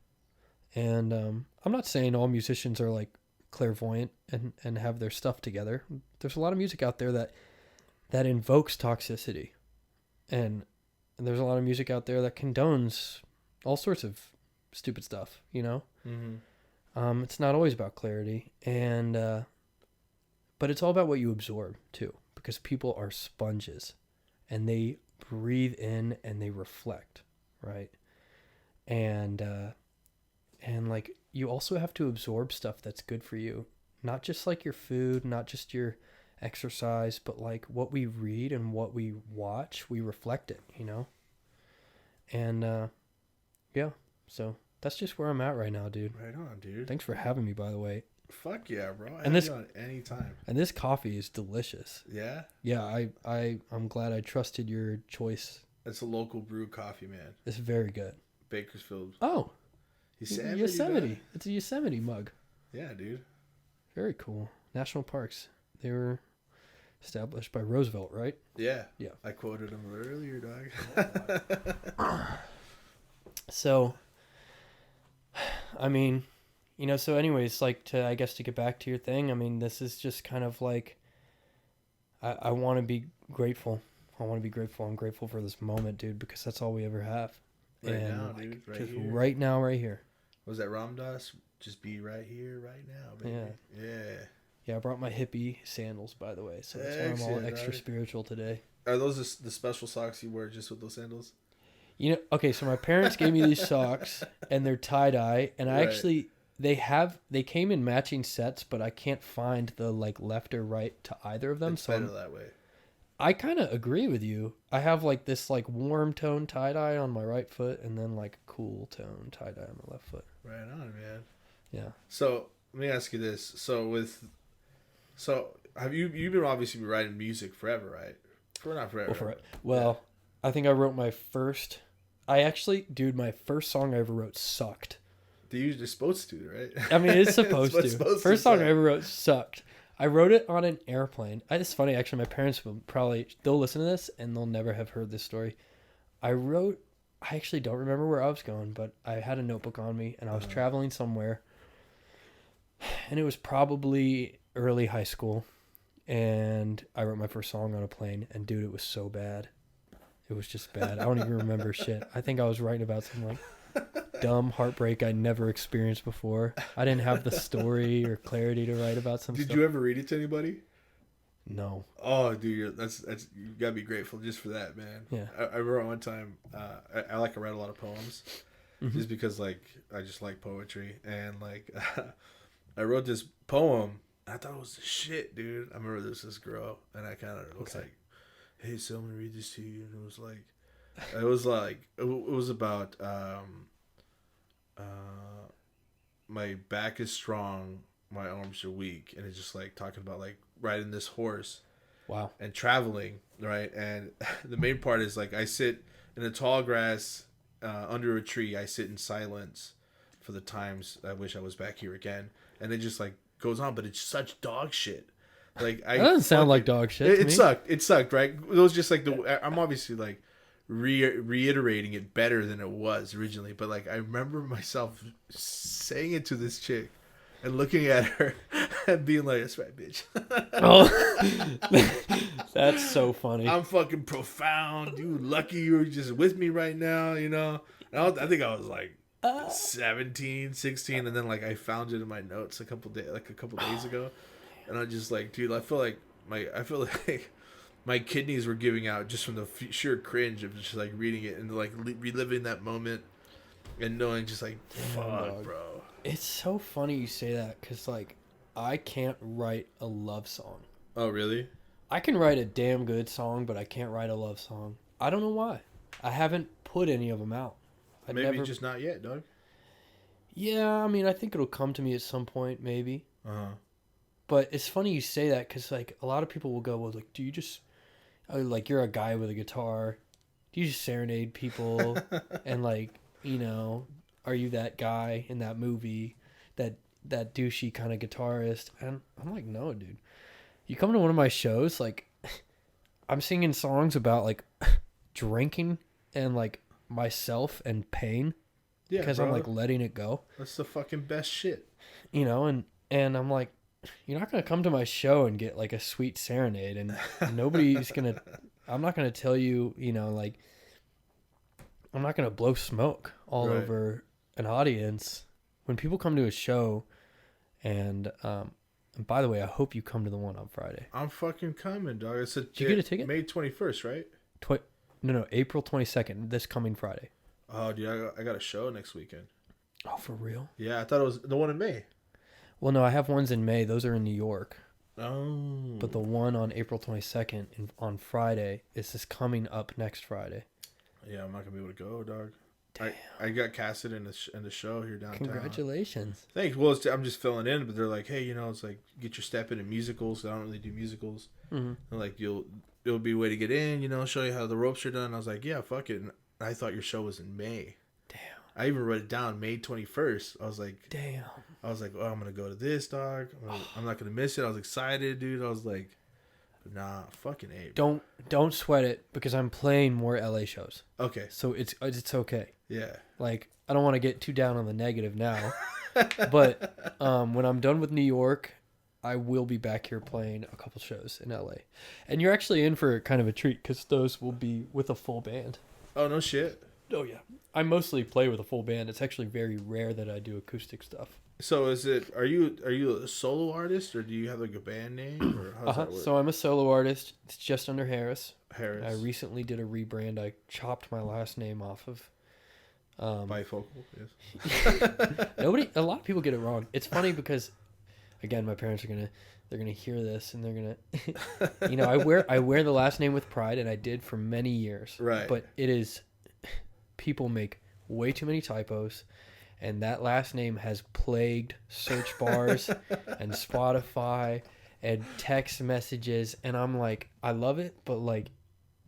And I'm not saying all musicians are like clairvoyant and have their stuff together. There's a lot of music out there that invokes toxicity. And there's a lot of music out there that condones all sorts of stupid stuff, you know? Mm-hmm. It's not always about clarity. And but it's all about what you absorb too, because people are sponges and they breathe in and they reflect, right? And like, you also have to absorb stuff that's good for you, not just like your food, not just your exercise, but like what we read and what we watch, we reflect it, you know? And yeah, so that's just where I'm at right now, dude. Right on, dude. Thanks for having me, by the way. Fuck yeah, bro. And this, you on any time. And this coffee is delicious. Yeah? Yeah, I'm glad I trusted your choice. It's a local brew coffee, man. It's very good. Bakersfield. Oh. Yosemite. Man. It's a Yosemite mug. Yeah, dude. Very cool. National parks. They were established by Roosevelt, right? Yeah. Yeah. I quoted him earlier, dog. So, I mean, you know, so anyways, like, to get back to your thing, I mean, this is just kind of like, I want to be grateful. I want to be grateful. I'm grateful for this moment, dude, because that's all we ever have. Right now, dude. Right just here. Right now, right here. Was that Ram Dass? Just be right here, right now, baby. Yeah. Yeah. Yeah, I brought my hippie sandals, by the way, so that's why I'm all extra spiritual today. Are those the special socks you wear just with those sandals? You know, okay, so my parents gave me these socks, and they're tie-dye, and I actually, they came in matching sets, but I can't find the, like, left or right to either of them. It's better that way. I kind of agree with you. I have, like, this, like, warm tone tie-dye on my right foot, and then, like, cool tone tie-dye on my left foot. Right on, man. Yeah. So, let me ask you this. So have you've been obviously writing music forever, right? Not forever. Well, yeah. I think I wrote my first... my first song I ever wrote sucked. They're supposed to, right? I mean, it's supposed to. First song I ever wrote sucked. I wrote it on an airplane. It's funny, actually. My parents they'll listen to this, and they'll never have heard this story. I actually don't remember where I was going, but I had a notebook on me and I was traveling somewhere. And it was probably early high school. And I wrote my first song on a plane. And dude, it was so bad. It was just bad. I don't even remember shit. I think I was writing about some like dumb heartbreak I never experienced before. I didn't have the story or clarity to write about some stuff. Did you ever read it to anybody? No. Oh, dude, that's you gotta be grateful just for that, man. Yeah. I remember one time, I read a lot of poems, just because like I just like poetry, and like I wrote this poem. I thought it was the shit, dude. I remember this girl, and I kind of was like, "Hey, so I'm gonna read this to you," and it was about my back is strong, my arms are weak, and it's just like talking about like riding this horse. Wow. And traveling, right? And the main part is like I sit in the tall grass under a tree. I sit in silence for the times I wish I was back here again. And it just like goes on, but it's such dog shit. Like that doesn't sound like dog shit. It sucked. It sucked, right? It was just like I'm obviously like reiterating it better than it was originally, but like I remember myself saying it to this chick and looking at her and being like, "That's right, bitch." Oh, that's so funny. I'm fucking profound, dude. Lucky you were just with me right now, you know. And I think I was like 17, 16, and then like I found it in my notes a couple days ago, and I just like, dude, I feel like my kidneys were giving out just from the sheer cringe of just like reading it and like reliving that moment and knowing just like, fuck, bro. It's so funny you say that because like I can't write a love song. Oh, really? I can write a damn good song, but I can't write a love song. I don't know why. I haven't put any of them out. Just not yet, dog. Yeah, I mean, I think it'll come to me at some point, maybe. But it's funny you say that because like a lot of people will go, well, like, do you just like you're a guy with a guitar? Do you just serenade people and like, you know, are you that guy in that movie, that douchey kind of guitarist? And I'm like, no, dude. You come to one of my shows, like, I'm singing songs about like drinking and like myself and pain. Yeah, because I'm like letting it go. That's the fucking best shit. You know, and I'm like, you're not gonna come to my show and get like a sweet serenade, and nobody's gonna. I'm not gonna tell you, you know, like, I'm not gonna blow smoke all over an audience when people come to a show. And by the way, I hope you come to the one on Friday. I'm fucking coming, dog. I said, did you get a ticket? May 21st, right? No, April 22nd. This coming Friday. Oh, dude, I got a show next weekend. Oh, for real? Yeah, I thought it was the one in May. Well, no, I have ones in May. Those are in New York. Oh. But the one on April 22nd on Friday is this coming up next Friday. Yeah, I'm not gonna be able to go, dog. Damn. I got casted in the show here downtown. Congratulations. Thanks. Well, I'm just filling in, but they're like, hey, you know, it's like get your step into musicals. I don't really do musicals. Mm-hmm. And like it'll be a way to get in. You know, show you how the ropes are done. I was like, yeah, fuck it. And I thought your show was in May. Damn. I even wrote it down, May 21st. I was like, damn. I was like, oh, I'm gonna go to this, dog. I'm not gonna miss it. I was excited, dude. I was like, nah, fucking A. Don't sweat it because I'm playing more LA shows. Okay. So it's okay. Yeah. Like, I don't want to get too down on the negative now. But when I'm done with New York, I will be back here playing a couple shows in LA. And you're actually in for kind of a treat because those will be with a full band. Oh, no shit. Oh, yeah. I mostly play with a full band. It's actually very rare that I do acoustic stuff. So are you a solo artist or do you have like a band name or how's that work? So I'm a solo artist. It's just under Harris. Harris. I recently did a rebrand. I chopped my last name off of Breyfogle, yes. A lot of people get it wrong. It's funny because, again, my parents they're gonna hear this and they're gonna, you know, I wear the last name with pride, and I did for many years. Right. But people make way too many typos, and that last name has plagued search bars and Spotify and text messages, and I'm like, I love it, but like,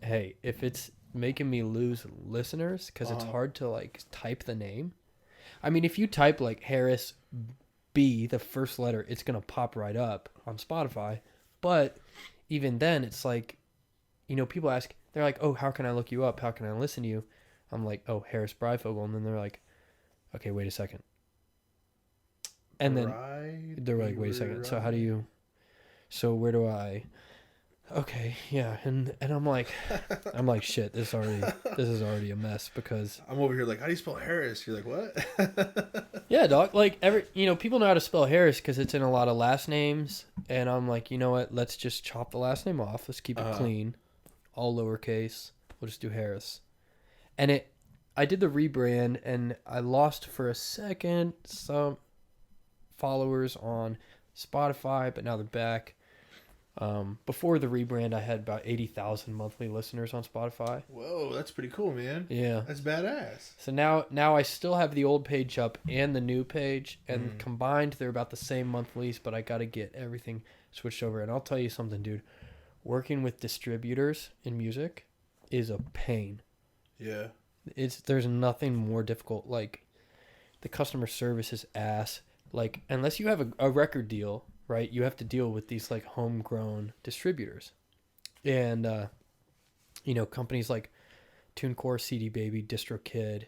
hey, if it's making me lose listeners because it's hard to like type the name. I mean, if you type like Harris B, the first letter, it's gonna pop right up on Spotify. But even then, it's like, people ask, they're like, oh, how can I look you up? How can I listen to you? I'm like, oh, Harris Breyfogle. And then they're like, okay, wait a second. And then they're like, wait a second. So how do you, so where do I, okay, yeah. And I'm like, shit, this is already a mess because I'm over here like, how do you spell Harris? You're like, what? yeah, dog. Like people know how to spell Harris because it's in a lot of last names. And I'm like, you know what? Let's just chop the last name off. Let's keep it clean, all lowercase. We'll just do Harris. And I did the rebrand, and I lost for a second some followers on Spotify, but now they're back. Before the rebrand, I had about 80,000 monthly listeners on Spotify. Whoa, that's pretty cool, man. Yeah, that's badass. So now I still have the old page up and the new page, and combined they're about the same monthlies, but I got to get everything switched over. And I'll tell you something, dude. Working with distributors in music is a pain. Yeah. There's nothing more difficult. Like, the customer service is ass. Like, unless you have a record deal, right, you have to deal with these like homegrown distributors. And companies like TuneCore, CD Baby, DistroKid.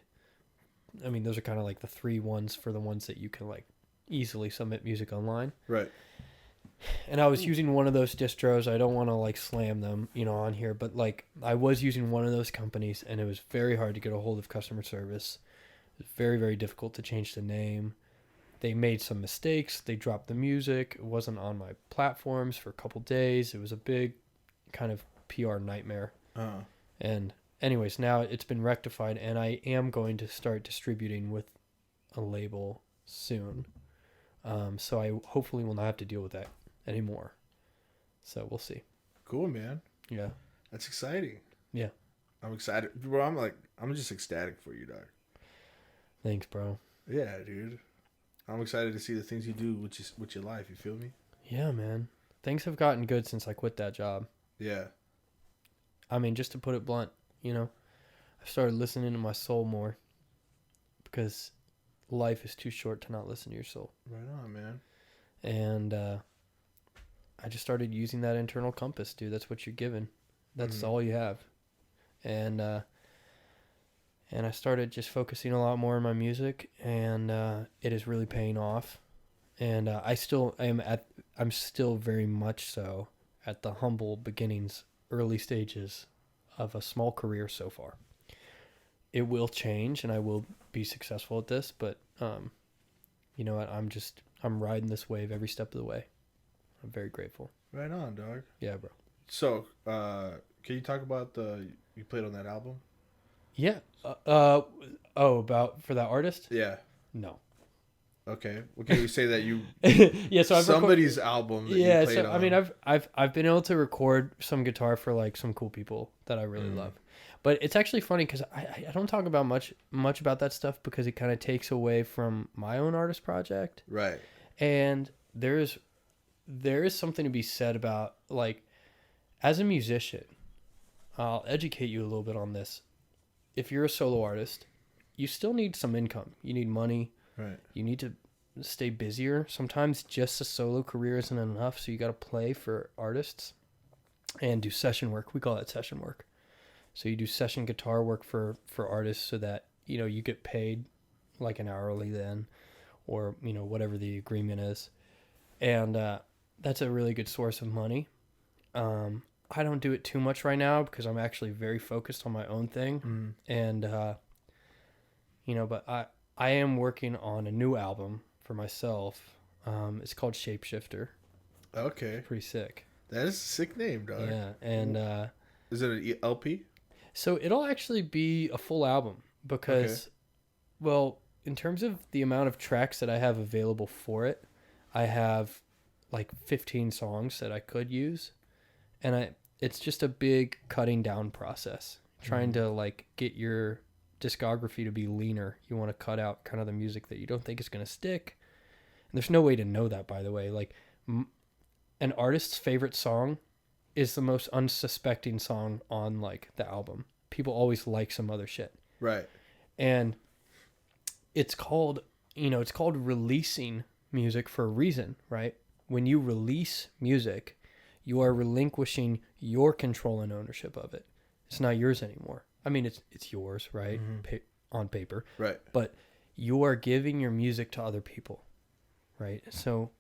I mean, those are kind of like the three ones for the ones that you can like easily submit music online. Right. And I was using one of those distros. I don't want to like slam them, on here, but like I was using one of those companies, and it was very hard to get a hold of customer service. It was very, very difficult to change the name. They made some mistakes. They dropped the music. It wasn't on my platforms for a couple days. It was a big kind of PR nightmare. And anyways, now it's been rectified, and I am going to start distributing with a label soon. So I hopefully will not have to deal with that anymore. So we'll see. Cool, man. Yeah. That's exciting. Yeah. I'm excited. Bro, I'm just ecstatic for you, dog. Thanks, bro. Yeah, dude. I'm excited to see the things you do with your life. You feel me? Yeah, man. Things have gotten good since I quit that job. Yeah. I mean, just to put it blunt, I started listening to my soul more because life is too short to not listen to your soul. Right on, man. And I just started using that internal compass, dude. That's what you're given. That's all you have. And I started just focusing a lot more on my music, and it is really paying off. And I'm still very much so at the humble beginnings, early stages of a small career so far. It will change, and I will be successful at this, but you know what? I'm riding this wave every step of the way. I'm very grateful. Right on, dog. Yeah, bro. So, can you talk about you played on that album? Yeah. About for that artist? Yeah. No. Okay. Well, can you say that you? Yeah. So I've somebody's album. That yeah. You played So on. I mean, I've been able to record some guitar for like some cool people that I really love, but it's actually funny because I don't talk about much about that stuff because it kind of takes away from my own artist project. Right. And there is something to be said about, like, as a musician, I'll educate you a little bit on this. If you're a solo artist, you still need some income. You need money. Right. You need to stay busier. Sometimes just a solo career isn't enough, so you got to play for artists and do session work. We call that session work. So you do session guitar work for artists so that, you get paid like an hourly then, or, whatever the agreement is. And that's a really good source of money. I don't do it too much right now because I'm actually very focused on my own thing. And, but I am working on a new album for myself. It's called Shapeshifter. Okay. Pretty sick. That is a sick name, dog. Yeah. And is it an LP? So it'll actually be a full album because, well, in terms of the amount of tracks that I have available for it, I have like 15 songs that I could use. And it's just a big cutting down process, trying to like get your discography to be leaner. You want to cut out kind of the music that you don't think is going to stick. And there's no way to know that, by the way. Like, an artist's favorite song is the most unsuspecting song on like the album. People always like some other shit. Right. And it's called releasing music for a reason, right? When you release music, you are relinquishing your control and ownership of it. It's not yours anymore. I mean, it's yours, right? On paper. Right. But you are giving your music to other people, right? So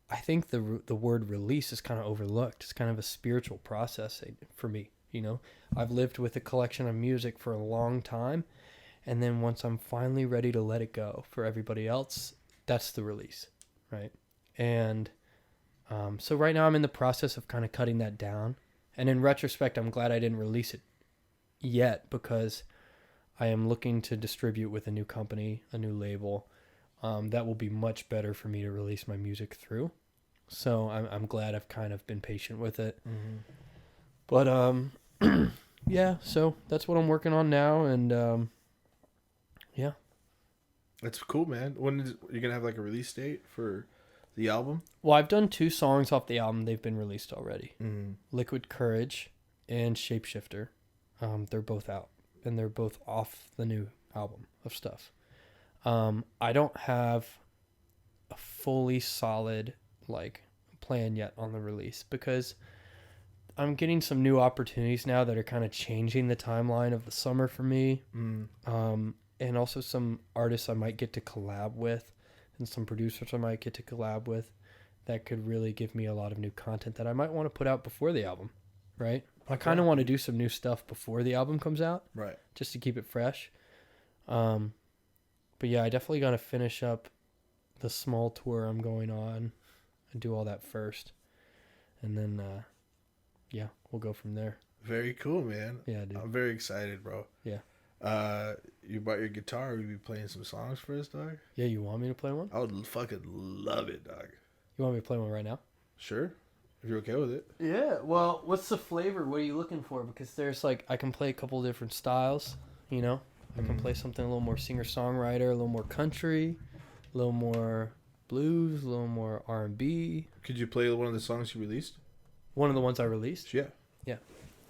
I think the word release is kind of overlooked. It's kind of a spiritual process for me, you know? I've lived with a collection of music for a long time, and then once I'm finally ready to let it go for everybody else, that's the release, right? And so right now I'm in the process of kind of cutting that down. And in retrospect, I'm glad I didn't release it yet, because I am looking to distribute with a new company, a new label, that will be much better for me to release my music through. So I'm glad I've kind of been patient with it. But yeah, so that's what I'm working on now, and yeah. That's cool, man. When is you gonna have like a release date for the album? Well, I've done 2 songs off the album. They've been released already. Liquid Courage and Shapeshifter. They're both out, and they're both off the new album of stuff. I don't have a fully solid like plan yet on the release, because I'm getting some new opportunities now that are kind of changing the timeline of the summer for me. And also some artists I might get to collab with, and some producers I might get to collab with, that could really give me a lot of new content that I might want to put out before the album, right? I kind of want to do some new stuff before the album comes out, right? Just to keep it fresh. But yeah, I definitely got to finish up the small tour I'm going on and do all that first. And then, yeah, we'll go from there. Very cool, man. Yeah, dude. I'm very excited, bro. Yeah. You brought your guitar. Will you be playing some songs for us, dog? Yeah, you want me to play one? I would fucking love it, dog. You want me to play one right now? Sure. If you're okay with it. Yeah, well, what's the flavor? What are you looking for? Because there's like, I can play a couple different styles, you know? I can play something a little more singer-songwriter, a little more country, a little more blues, a little more R&B. Could you play one of the songs you released? One of the ones I released? Yeah. Yeah.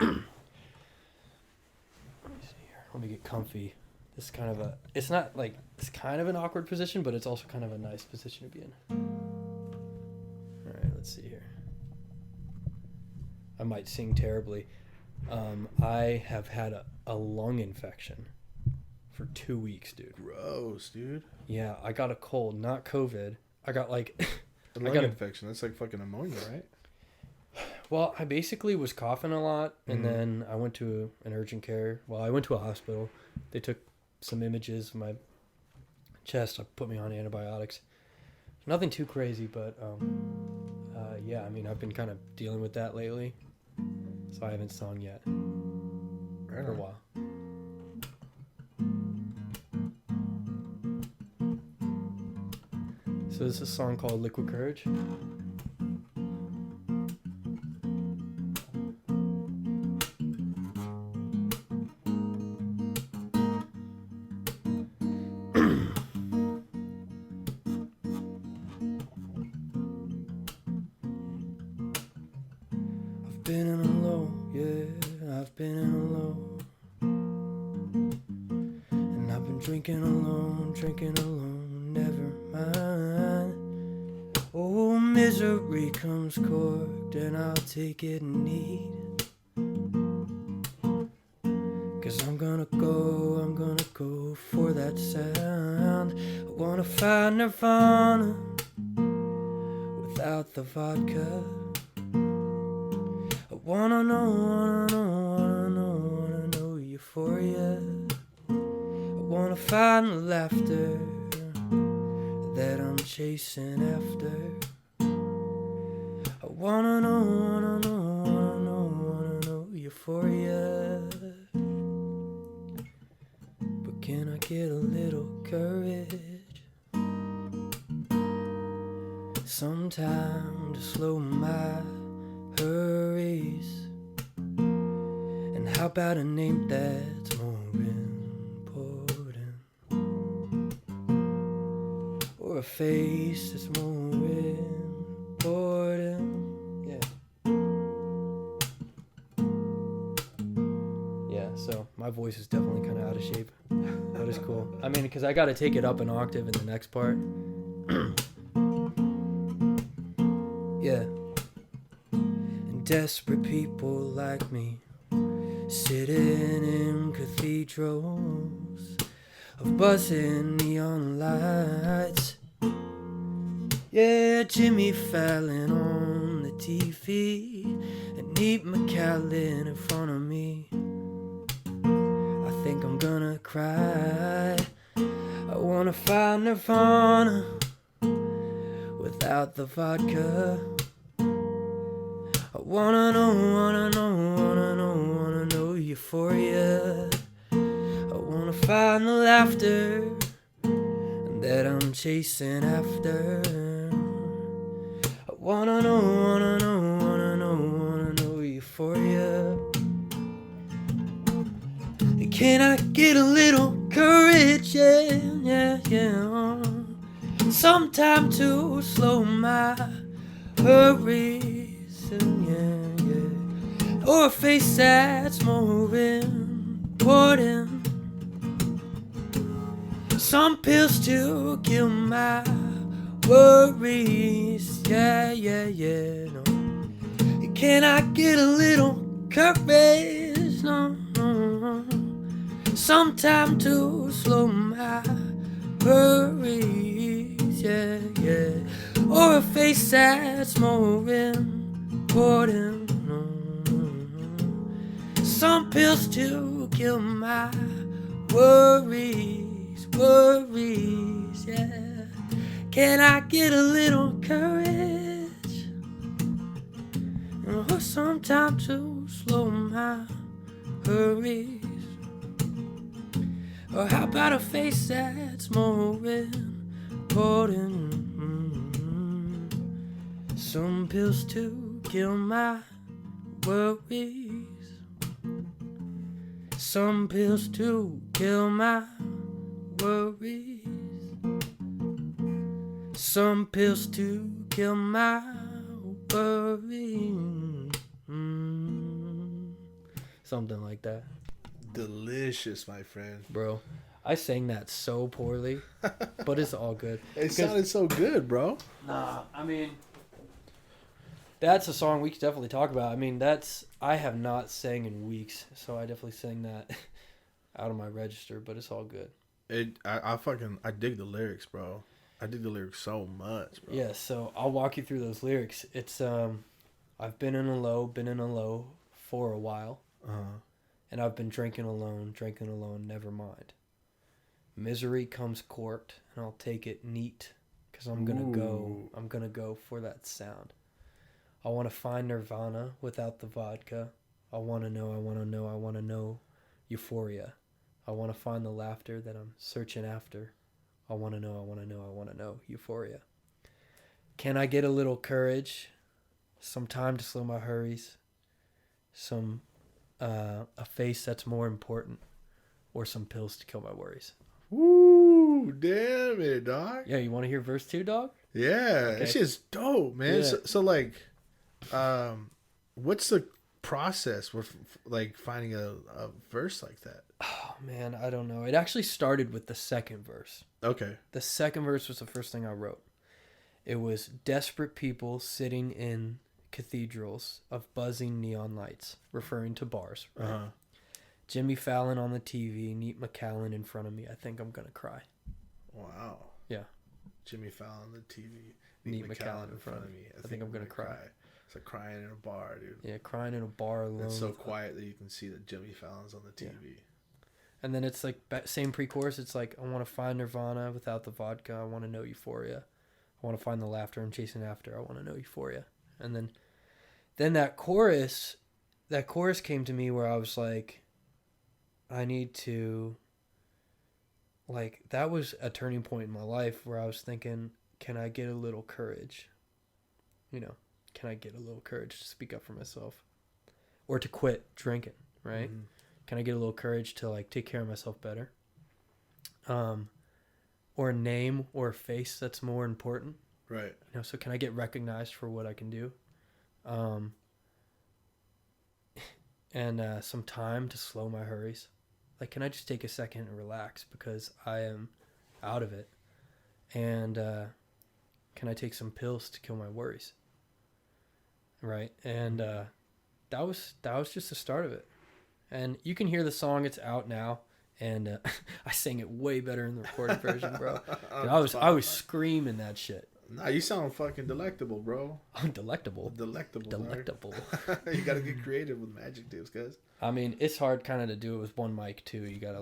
Let me see here. Let me get comfy. This is kind of a, it's not like, it's kind of an awkward position, but it's also kind of a nice position to be in. All right, let's see here. I might sing terribly. I have had a lung infection for 2 weeks, dude. Gross, dude. Yeah, I got a cold, not COVID. I got like... A lung infection. That's like fucking pneumonia, right? Well, I basically was coughing a lot, and then I went to an urgent care. Well, I went to a hospital. They took some images of my chest. I put me on antibiotics. Nothing too crazy, but yeah, I mean, I've been kind of dealing with that lately, so I haven't sung yet for a while. So this is a song called Liquid Courage. I've been in a low, yeah, I've been in a low. And I've been drinking alone, never mind. Oh, misery comes corked, and I'll take it neat. Cause I'm gonna go for that sound. I wanna find Nirvana without the vodka. I wanna know euphoria. I wanna find the laughter that I'm chasing after. I wanna know euphoria. But can I get a little courage? Sometime to slow my hurries. And how about a name that's more important? Or a face that's more important? Yeah, so my voice is definitely kind of out of shape. That is cool. I mean, because I got to take it up an octave in the next part. Yeah. And desperate people like me, sitting in cathedrals of buzzing neon lights. Yeah, Jimmy Fallon on the TV and Neat McCallum in front of me. I think I'm gonna cry. I wanna find Nirvana without the vodka. I wanna know euphoria. I wanna find the laughter that I'm chasing after. I wanna know euphoria. Can I get a little courage? Yeah. Sometime to slow my hurries. Yeah. Or a face that's more important. Some pills to kill my worries. Yeah. No. Can I get a little courage? No. Some time to slow my worries. Yeah. Or a face that's more important. Some pills to kill my worries, yeah. Can I get a little courage? Or some time to slow my hurries? Or how about a face that's more important? Some pills to kill my worries. Some pills to kill my worries. Some pills to kill my worries. Something like that. Delicious, my friend. Bro, I sang that so poorly, but it's all good. It sounded so good, bro. Nah, I mean, that's a song we could definitely talk about. I mean, I have not sang in weeks, so I definitely sang that out of my register, but it's all good. I dig the lyrics, bro. I dig the lyrics so much, bro. Yeah, so I'll walk you through those lyrics. It's I've been in a low for a while. And I've been drinking alone, never mind. Misery comes corked, and I'll take it neat, because I'm gonna go for that sound. I want to find Nirvana without the vodka. I want to know euphoria. I want to find the laughter that I'm searching after. I want to know euphoria. Can I get a little courage? Some time to slow my hurries. A face that's more important, or some pills to kill my worries. Woo, damn it, dog. Yeah, you want to hear verse 2, dog? Yeah, okay. That shit's dope, man. Yeah. So like, what's the process with like finding a verse like that? Oh man, I don't know. It actually started with the second verse. Okay. The second verse was the first thing I wrote. It was desperate people sitting in cathedrals of buzzing neon lights, referring to bars. Right? Jimmy Fallon on the TV, Neat McCallum in front of me. I think I'm gonna cry. Wow. Yeah. Jimmy Fallon on the TV, Neat McCallum in front of me. I think I'm gonna cry. It's like crying in a bar, dude. Yeah, crying in a bar alone. It's so quiet that you can see that Jimmy Fallon's on the TV. Yeah. And then it's like same pre-chorus. It's like, I want to find Nirvana without the vodka. I want to know euphoria. I want to find the laughter I'm chasing after. I want to know euphoria. And then that chorus came to me where I was like, I need to, like, that was a turning point in my life where I was thinking, can I get a little courage? Can I get a little courage to speak up for myself? Or to quit drinking, right? Mm-hmm. Can I get a little courage to, like, take care of myself better? Or a name or a face that's more important. Right. So can I get recognized for what I can do? And some time to slow my hurries. Like, can I just take a second and relax because I am out of it? And can I take some pills to kill my worries? Right? And that was just the start of it. And you can hear the song. It's out now. And I sang it way better in the recorded version, bro. Dude, I was screaming that shit. Nah, you sound fucking delectable, bro. Oh, delectable. Delectable. You gotta get creative with adjectives, cuz. I mean, it's hard kind of to do it with one mic too. You gotta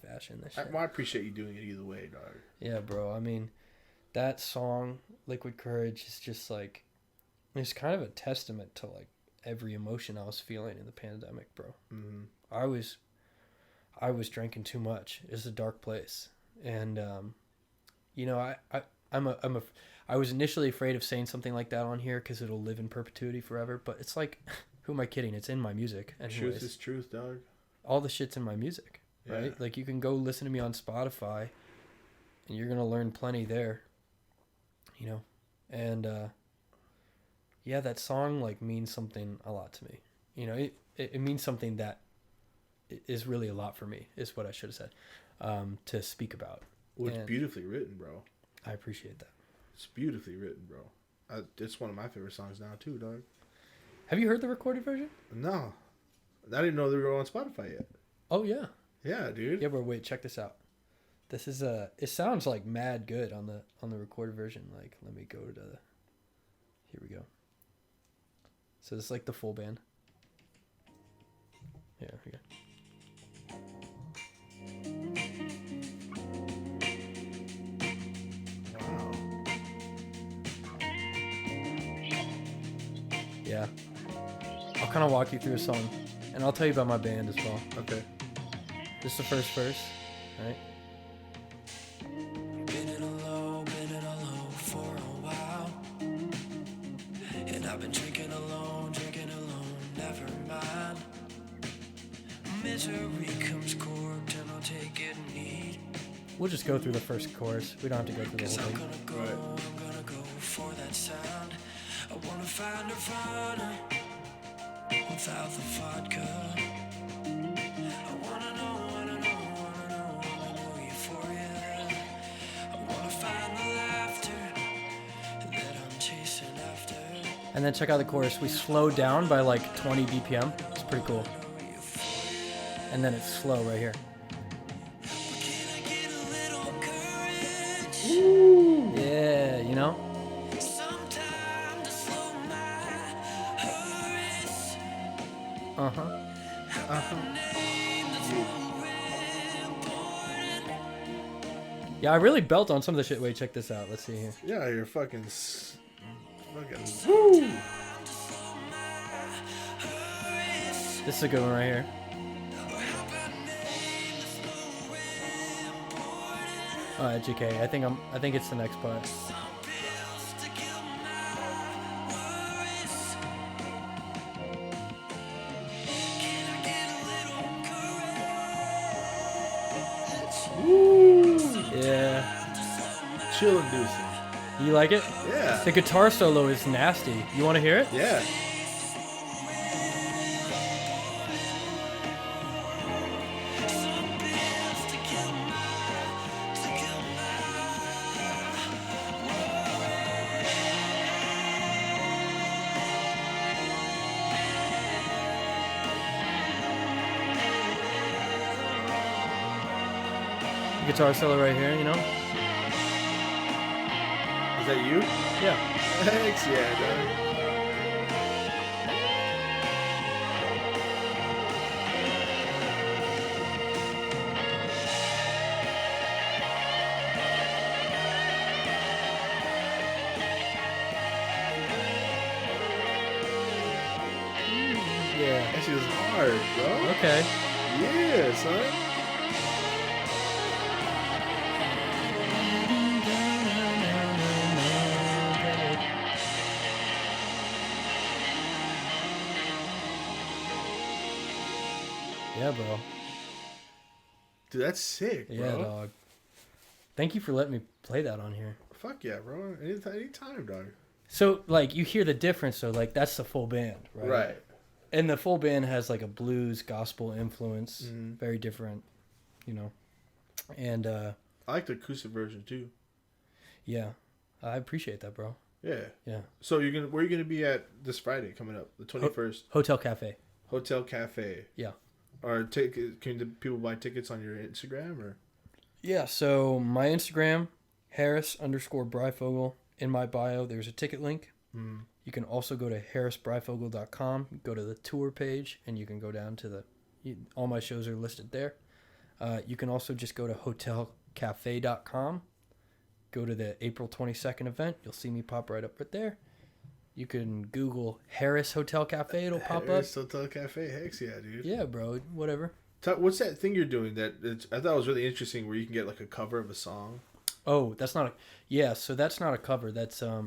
fashion this shit. Well, I appreciate you doing it either way, dog. Yeah, bro. I mean, that song, Liquid Courage, is just like, it's kind of a testament to like every emotion I was feeling in the pandemic, bro. Mm-hmm. I was drinking too much. It's a dark place, and you know, I was initially afraid of saying something like that on here because it'll live in perpetuity forever. But it's like, who am I kidding? It's in my music. Anyways. Truth is truth, dog. All the shit's in my music, right? Yeah. Like, you can go listen to me on Spotify, and you're gonna learn plenty there. You know, and yeah, that song like means something a lot to me. You know, it means something that is really a lot for me, is what I should have said, to speak about. Well, it's beautifully written, bro. I appreciate that. It's beautifully written, bro. It's one of my favorite songs now, too, dog. Have you heard the recorded version? No. I didn't know they were on Spotify yet. Oh, yeah. Yeah, dude. Yeah, but wait, check this out. This is it sounds like mad good on the recorded version. Like, let me go to the, here we go. So this is like the full band. Yeah, here we go. Wow. Yeah. I'll kind of walk you through a song, and I'll tell you about my band as well. Okay. This is the first verse, right? Been in a low for a while, and I've been drinking alone, never mind. Misery comes corked, and I'll take it neat. We'll just go through the first chorus. We don't have to go through the Cause whole I'm thing. gonna go for that sound. I wanna find Nirvana without the vodka. I wanna know euphoria. I wanna find the laughter that I'm chasing after. And then check out the chorus. We slow down by like 20 BPM. It's pretty cool. And then it's slow right here. Can I get a little courage? Ooh. Yeah, you know? Sometime to slow my hurries. Uh-huh. Yeah, I really belt on some of the shit. Wait, check this out. Let's see here. Yeah, you're fucking woo. This is a good one right here. Oh, GK. I think it's the next part. Woo. Yeah. Chill inducing. You like it? Yeah. The guitar solo is nasty. You want to hear it? Yeah. Guitar solo right here, you know? Is that you? Yeah. Heck yeah, dog. Yeah. That shit was hard, bro. Okay. Yeah, son. Yeah, bro. Dude, that's sick, bro. Yeah, dog. Thank you for letting me play that on here. Fuck yeah, bro. Anytime, dog. So, like, you hear the difference, so, like, that's the full band, right? Right. And the full band has, like, a blues, gospel influence. Mm-hmm. Very different, you know? And, I like the acoustic version, too. yeah. I appreciate that, bro. Yeah. So where are you gonna be at this Friday coming up, the 21st? Hotel Cafe. Hotel Cafe. Yeah. Can the people buy tickets on your Instagram or? Yeah. So my Instagram, Harris_Breyfogle. In my bio, there's a ticket link. Mm. You can also go to harrisbreyfogle.com, go to the tour page, and you can go down to all my shows are listed there. You can also just go to hotelcafe.com, go to the April 22nd event. You'll see me pop right up right there. You can Google Harris Hotel Cafe. It'll pop up. Harris Hotel Cafe. Heck yeah, dude. Yeah, bro. Whatever. What's that thing you're doing I thought it was really interesting where you can get like a cover of a song? Oh, that's not so that's not a cover. That's a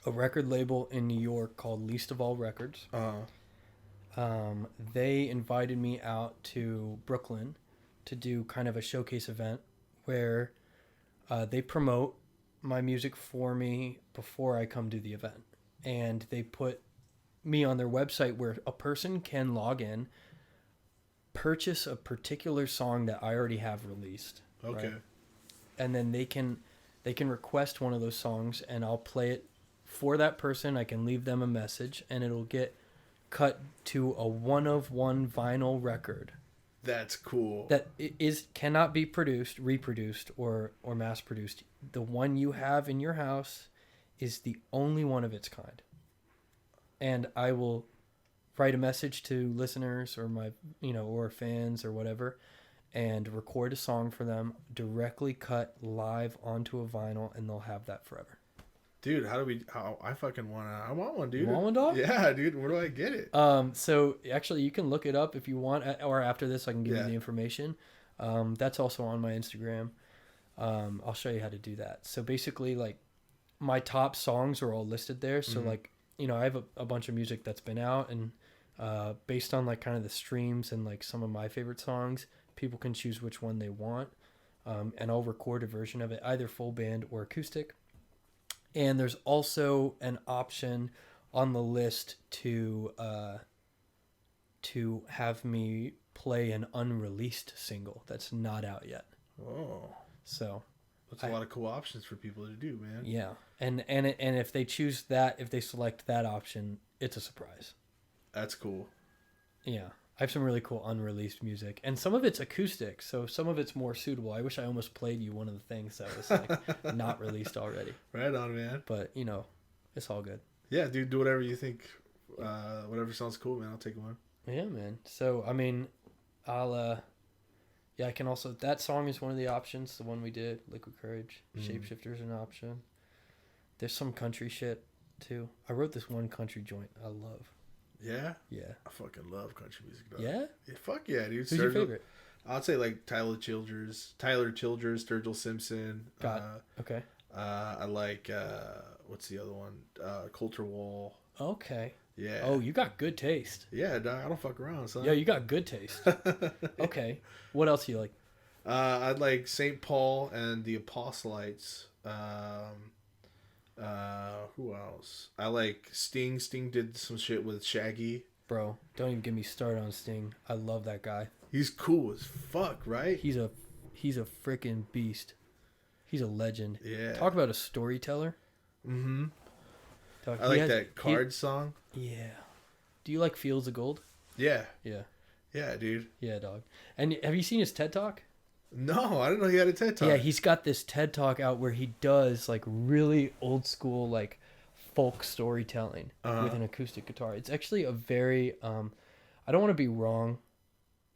record label in New York called Least of All Records. They invited me out to Brooklyn to do kind of a showcase event where they promote my music for me before I come to the event. And they put me on their website where a person can log in, purchase a particular song that I already have released. Okay. Right? And then they can request one of those songs, and I'll play it for that person. I can leave them a message, and it'll get cut to a 1-of-1 vinyl record. That's cool. That cannot be reproduced, or mass produced. The one you have in your house is the only one of its kind. And I will write a message to listeners or or fans or whatever, and record a song for them, directly cut live onto a vinyl, and they'll have that forever. Dude, I want one, dude. You want one, dog? Yeah, dude. Where do I get it? So actually you can look it up if you want, or after this I can give you the information. That's also on my Instagram. I'll show you how to do that. So basically, like, my top songs are all listed there. So like, I have a bunch of music that's been out, and based on like kind of the streams and like some of my favorite songs, people can choose which one they want. And I'll record a version of it, either full band or acoustic. And there's also an option on the list to have me play an unreleased single that's not out yet. Oh, so that's a lot of cool options for people to do, man. Yeah, and if they choose that, if they select that option, it's a surprise. That's cool. Yeah, I have some really cool unreleased music, and some of it's acoustic, so some of it's more suitable. I wish I almost played you one of the things that was like not released already. Right on, man. But it's all good. Yeah, dude, do whatever you think. Whatever sounds cool, man. I'll take one. Yeah, man. So I mean, I can also, that song is one of the options. The one we did, Liquid Courage, Shapeshifter's an option. There's some country shit too. I wrote this one country joint I love. Yeah? Yeah. I fucking love country music, dog. Yeah? Fuck yeah, dude. Who's your favorite? I'd say like Tyler Childers, Sturgill Simpson. Okay. I like, what's the other one? Coulter Wall. Okay. Yeah. Oh, you got good taste. Yeah, dog. I don't fuck around, son. Yeah, you got good taste. Okay. What else do you like? I'd like St. Paul and the Apostolites. Who else? I like Sting. Sting did some shit with Shaggy. Bro, don't even get me started on Sting. I love that guy. He's cool as fuck, right? He's a freaking beast. He's a legend. Yeah. Talk about a storyteller. Mm-hmm. I like that Card song. Yeah. Do you like Fields of Gold? Yeah. Yeah. Yeah, dude. Yeah, dog. And have you seen his TED Talk? No, I didn't know he had a TED Talk. Yeah, he's got this TED Talk out where he does like really old school like folk storytelling with an acoustic guitar. It's actually a very I don't want to be wrong.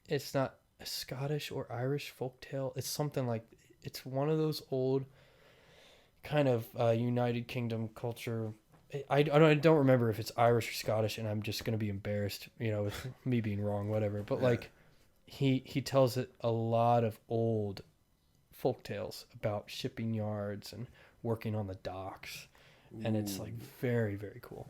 It's not a Scottish or Irish folktale. It's something like, it's one of those old kind of United Kingdom culture. I don't remember if it's Irish or Scottish, and I'm just gonna be embarrassed, with me being wrong, whatever. But like, he tells it a lot of old folk tales about shipping yards and working on the docks, and it's like very, very cool.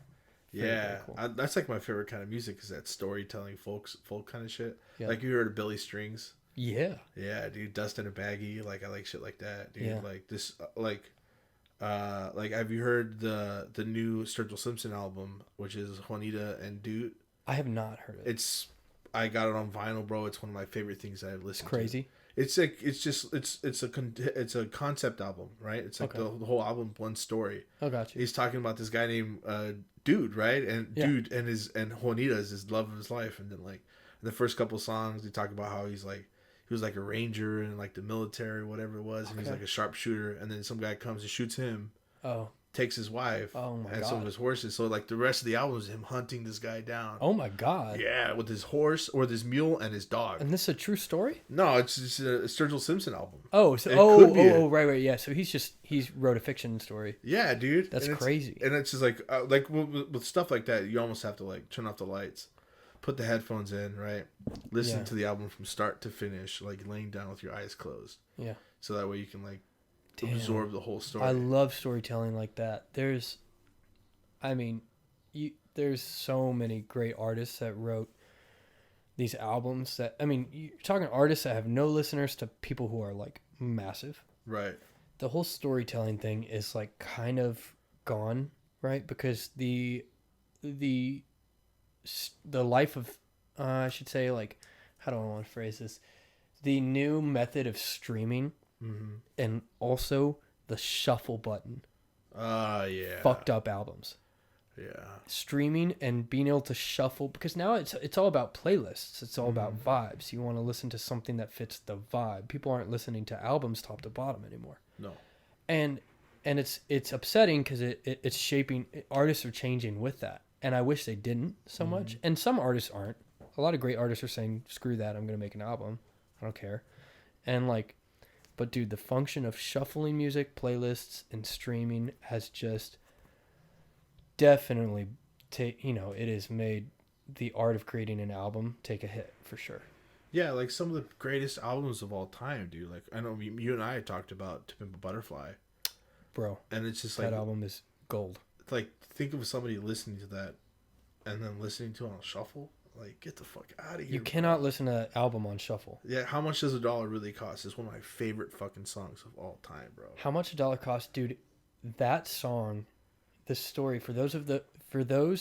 Very cool. That's like my favorite kind of music, is that storytelling folk kind of shit. Yeah. Like, you heard of Billy Strings? Yeah. Yeah, dude. Dust in a Baggie. Like, I like shit like that, dude. Yeah. Like this, like have you heard the new Sturgill Simpson album, which is Juanita and Dude? I have not heard it. I got it on vinyl, bro. It's one of my favorite things I've listened to. Crazy. It's like it's a concept album, right? It's like the whole album, one story. Oh, gotcha. He's talking about this guy named Dude, right? And Yeah. Dude and Juanita is his love of his life, and then like in the first couple songs, they talk about how he was like a ranger in like the military, whatever it was, and he's like a sharpshooter, and then some guy comes and shoots him. Oh. Takes his wife and some of his horses. So like the rest of the album is him hunting this guy down. Oh my God. Yeah, with his horse or his mule and his dog. And this is a true story? No, it's just a Sturgill Simpson album. Oh, so right, yeah. So he's wrote a fiction story. Yeah, dude. That's crazy. And it's just like with stuff like that, you almost have to like turn off the lights, put the headphones in, right? Listen to the album from start to finish, like laying down with your eyes closed. Yeah. So that way you can like absorb the whole story. I love storytelling like that. There's so many great artists that wrote these albums that, you're talking artists that have no listeners to people who are like massive. Right. The whole storytelling thing is like kind of gone, right? Because the life of, I should say, like, how do I want to phrase this? The new method of streaming. Mm-hmm. And also the shuffle button. Yeah. Fucked up albums. Yeah. Streaming and being able to shuffle, because now it's all about playlists. It's all about vibes. You want to listen to something that fits the vibe. People aren't listening to albums top to bottom anymore. No. And it's upsetting because it's shaping. Artists are changing with that, and I wish they didn't so much. And some artists aren't. A lot of great artists are saying, "Screw that! I'm gonna make an album. I don't care." And like. But dude, the function of shuffling music, playlists, and streaming has just definitely it has made the art of creating an album take a hit for sure. Yeah, like some of the greatest albums of all time, dude. Like I know you and I talked about To Pimp a Butterfly. Bro. And it's just that album is gold. Like think of somebody listening to that and then listening to it on shuffle. Like, get the fuck out of here. You cannot listen to that album on shuffle. Yeah, how much does $1 really cost? It's one of my favorite fucking songs of all time, bro. How much $1 costs, dude? That song, the story, for those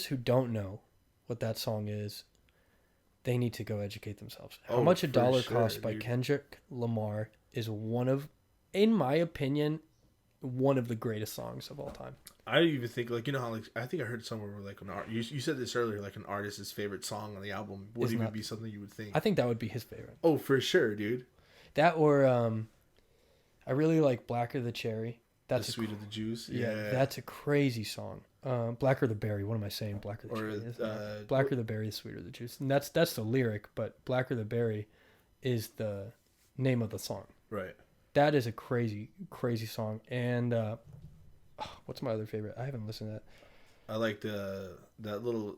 who don't know what that song is, they need to go educate themselves. How much $1 costs by Kendrick Lamar is one of, in my opinion, one of the greatest songs of all time. I even think, like, you know how, like, I think I heard somewhere where, like, you said this earlier, like, an artist's favorite song on the album would even be something you would think. I think that would be his favorite. Oh, for sure, dude. That or, I really like Blacker the Cherry. That's the Sweeter the Juice. Yeah, that's a crazy song. Blacker the Berry. What am I saying? Blacker the Cherry. Blacker the Berry is Sweeter the Juice. And that's the lyric, but Blacker the Berry is the name of the song. Right. That is a crazy, crazy song. And what's my other favorite? I haven't listened to that. I like that little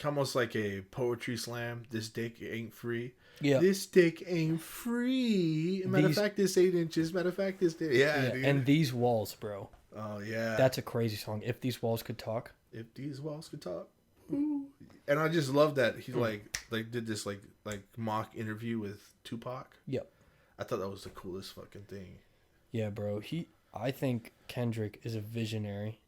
almost like a poetry slam. This dick ain't free. Yeah. This dick ain't free. Matter of fact, this 8 inches. Matter of fact, this dick. Yeah, dude. And These Walls, bro. Oh yeah. That's a crazy song. If These Walls Could Talk. If These Walls Could Talk. Ooh. And I just love that he like did this like mock interview with Tupac. Yep. I thought that was the coolest fucking thing. Yeah, bro. I think Kendrick is a visionary,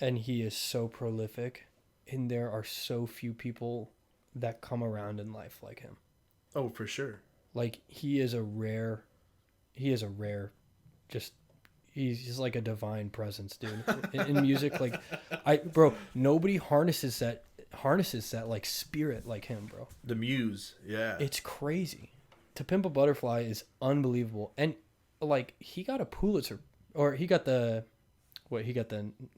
and he is so prolific, and there are so few people that come around in life like him. Oh, for sure. Like he's like a divine presence, dude. in music, like nobody harnesses that like spirit like him, bro. The muse, yeah. It's crazy. To Pimp a Butterfly is unbelievable. And like he got a Pulitzer, or he got the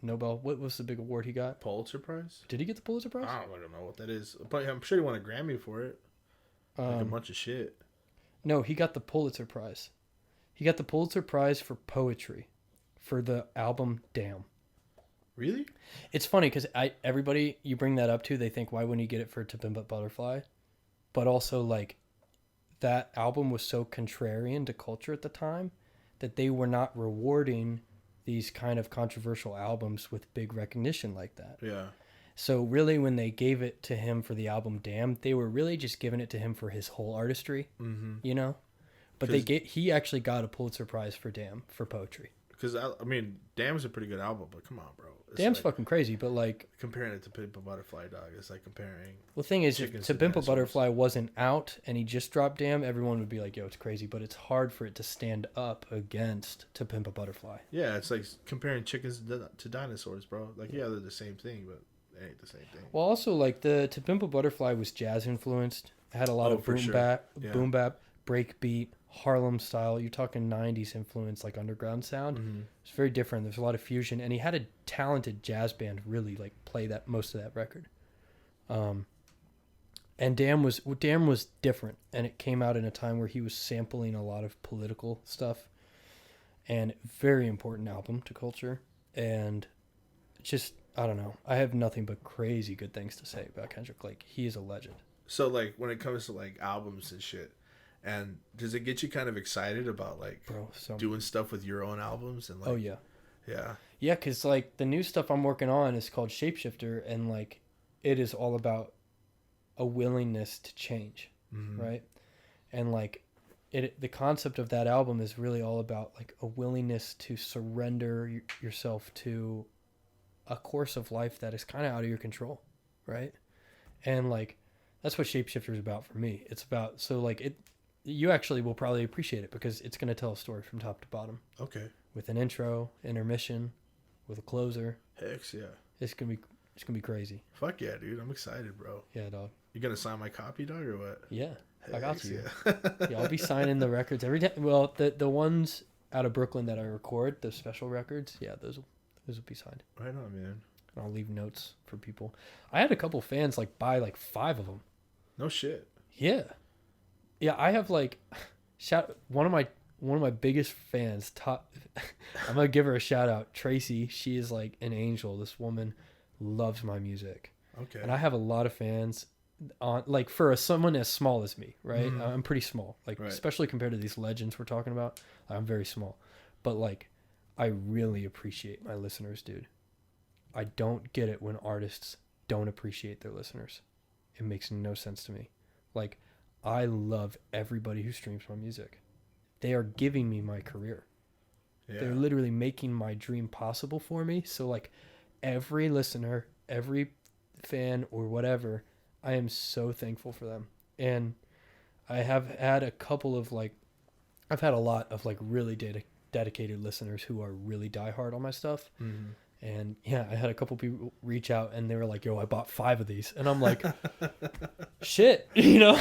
Nobel, what was the big award he got? Pulitzer Prize? Did he get the Pulitzer Prize? I don't know what that is. But I'm sure he won a Grammy for it. Like a bunch of shit. No, he got the Pulitzer Prize. He got the Pulitzer Prize for poetry for the album Damn. Really? It's funny because everybody you bring that up to, they think, why wouldn't he get it for To Pimp a Butterfly? But also, like, that album was so contrarian to culture at the time that they were not rewarding these kind of controversial albums with big recognition like that. Yeah. So really, when they gave it to him for the album Damn, they were really just giving it to him for his whole artistry, you know? But he actually got a Pulitzer Prize for Damn, for poetry. Because I mean, Damn's a pretty good album, but come on, bro. It's Damn's like, fucking crazy, but like comparing it to Pimp a Butterfly, dog, it's like comparing. the thing is, if chickens To to Pimp a dinosaurs. Butterfly wasn't out and he just dropped Damn, everyone would be like, yo, it's crazy. But it's hard for it to stand up against To Pimp a Butterfly. Yeah, it's like comparing chickens to dinosaurs, bro. Like, yeah, they're the same thing, but they ain't the same thing. Well, also like the To Pimp a Butterfly was jazz influenced. It had a lot of for sure. Yeah. boom bap, breakbeat, Harlem style. You're talking 90s influence, like underground sound. Mm-hmm. It's very different. There's a lot of fusion, and he had a talented jazz band really like play that most of that record. And Damn was different, and it came out in a time where he was sampling a lot of political stuff, and very important album to culture. And just I don't know. I have nothing but crazy good things to say about Kendrick. Like, he is a legend. So, like, when it comes to like albums and shit, and does it get you kind of excited about like doing stuff with your own albums and like? Oh yeah. Yeah, because like the new stuff I'm working on is called Shapeshifter, and like it is all about a willingness to change, right? And like the concept of that album is really all about like a willingness to surrender yourself to a course of life that is kind of out of your control, right? And like that's what Shapeshifter is about for me. It's about you actually will probably appreciate it because it's going to tell a story from top to bottom. Okay. With an intro, intermission, with a closer. Heck yeah. It's gonna be crazy. Fuck yeah, dude. I'm excited, bro. Yeah, dog. You gonna sign my copy, dog, or what? Yeah, I got you. Yeah. Yeah, I'll be signing the records every time. Well, the ones out of Brooklyn that I record, the special records, yeah, those will be signed. Right on, man. And I'll leave notes for people. I had a couple fans like buy like 5 of them. No shit. Yeah. Yeah, I have like one of my biggest fans. I'm gonna give her a shout out, Tracy. She is like an angel. This woman loves my music. Okay. And I have a lot of fans on like for someone as small as me, right? Mhm. I'm pretty small, like Right. especially compared to these legends we're talking about. I'm very small, but like I really appreciate my listeners, dude. I don't get it when artists don't appreciate their listeners. It makes no sense to me. Like, I love everybody who streams my music. They are giving me my career. Yeah. They're literally making my dream possible for me. So like every listener, every fan or whatever, I am so thankful for them. And I have had I've had a lot of like really dedicated listeners who are really diehard on my stuff. Mm-hmm. And yeah, I had a couple people reach out and they were like, yo, I bought 5 of these. And I'm like, shit, you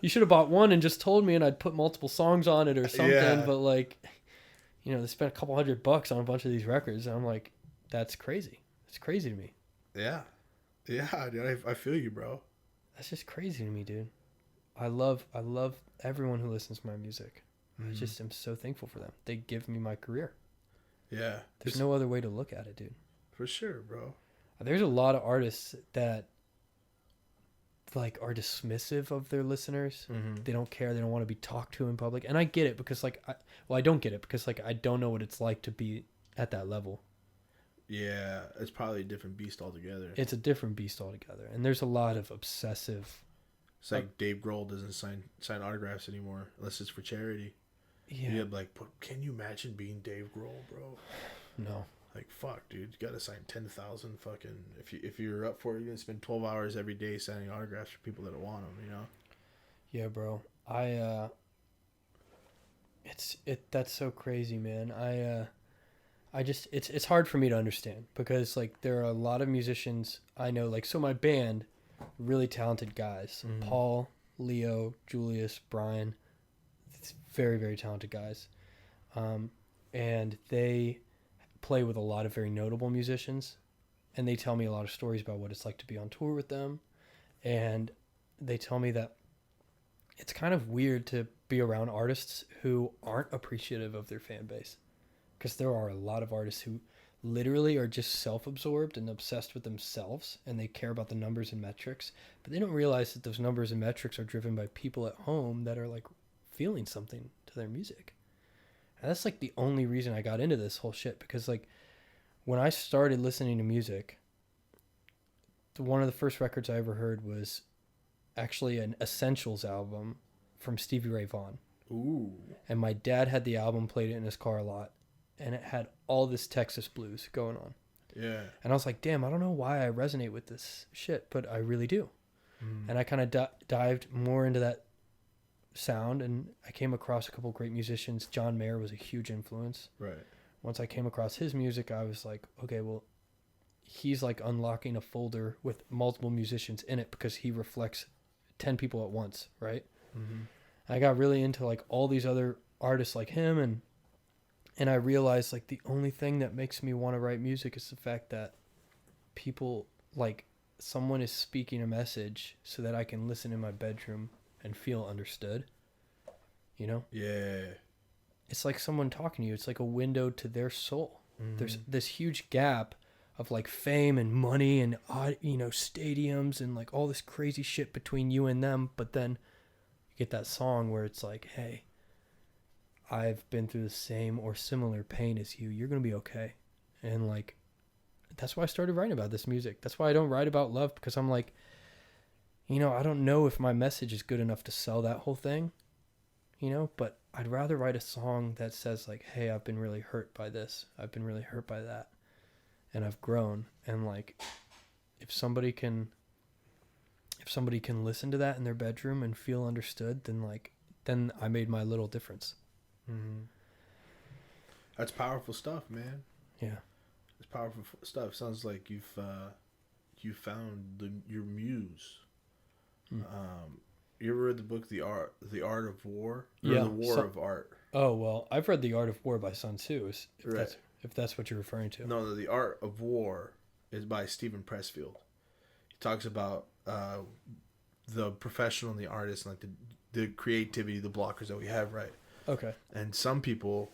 should have bought one and just told me and I'd put multiple songs on it or something. Yeah. But like, they spent a couple $100 on a bunch of these records. And I'm like, that's crazy. It's crazy to me. Yeah. Yeah, dude, I feel you, bro. That's just crazy to me, dude. I love everyone who listens to my music. I just am so thankful for them. They give me my career. Yeah. There's no other way to look at it, dude. For sure, bro. There's a lot of artists that like are dismissive of their listeners. Mm-hmm. They don't care. They don't want to be talked to in public. And I get it because I don't get it because like I don't know what it's like to be at that level. Yeah, it's probably a different beast altogether. It's a different beast altogether. And there's a lot of obsessive. It's like Dave Grohl doesn't sign autographs anymore unless it's for charity. Yeah. Like, can you imagine being Dave Grohl, bro? No. Like, fuck, dude, you gotta sign 10,000 fucking. If you're up for it, you're gonna spend 12 hours every day signing autographs for people that want them, Yeah, bro. That's so crazy, man. It's hard for me to understand because like there are a lot of musicians I know, like, so my band, really talented guys, Paul, Leo, Julius, Brian, it's very, very talented guys. And they play with a lot of very notable musicians, and they tell me a lot of stories about what it's like to be on tour with them. And they tell me that it's kind of weird to be around artists who aren't appreciative of their fan base, because there are a lot of artists who literally are just self-absorbed and obsessed with themselves, and they care about the numbers and metrics, but they don't realize that those numbers and metrics are driven by people at home that are like feeling something to their music. And that's like the only reason I got into this whole shit, because like when I started listening to music, one of the first records I ever heard was actually an Essentials album from Stevie Ray Vaughan. Ooh. And my dad had the album, played it in his car a lot. and it had all this Texas blues going on. Yeah. And I was like, damn, I don't know why I resonate with this shit, but I really do. And I kind of dived more into that sound, and I came across a couple great musicians. John Mayer was a huge influence. Right. Once I came across his music, I was like, okay, well, he's like unlocking a folder with multiple musicians in it because he reflects 10 people at once, right? I got really into like all these other artists like him, and I realized like the only thing that makes me want to write music is the fact that people, like, someone is speaking a message so that I can listen in my bedroom and feel understood, you know? Yeah. It's like someone talking to you. It's like a window to their soul. There's this huge gap of like fame and money and, stadiums and like all this crazy shit between you and them. But then you get that song where it's like, hey, I've been through the same or similar pain as you. You're going to be okay. And like, that's why I started writing about this music. That's why I don't write about love, because I'm like, I don't know if my message is good enough to sell that whole thing, but I'd rather write a song that says like, hey, I've been really hurt by this. I've been really hurt by that. And I've grown. And like, if somebody can listen to that in their bedroom and feel understood, then I made my little difference. That's powerful stuff, man. Yeah. It's powerful stuff. Sounds like you found your muse. You ever read the book The Art of War? Or Yeah, The War of Art. Oh, well, I've read The Art of War by Sun Tzu, Right. if that's what you're referring to. No, The Art of War is by Stephen Pressfield. He talks about the professional and the artist, and like the creativity, the blockers that we have, right? Okay. And some people,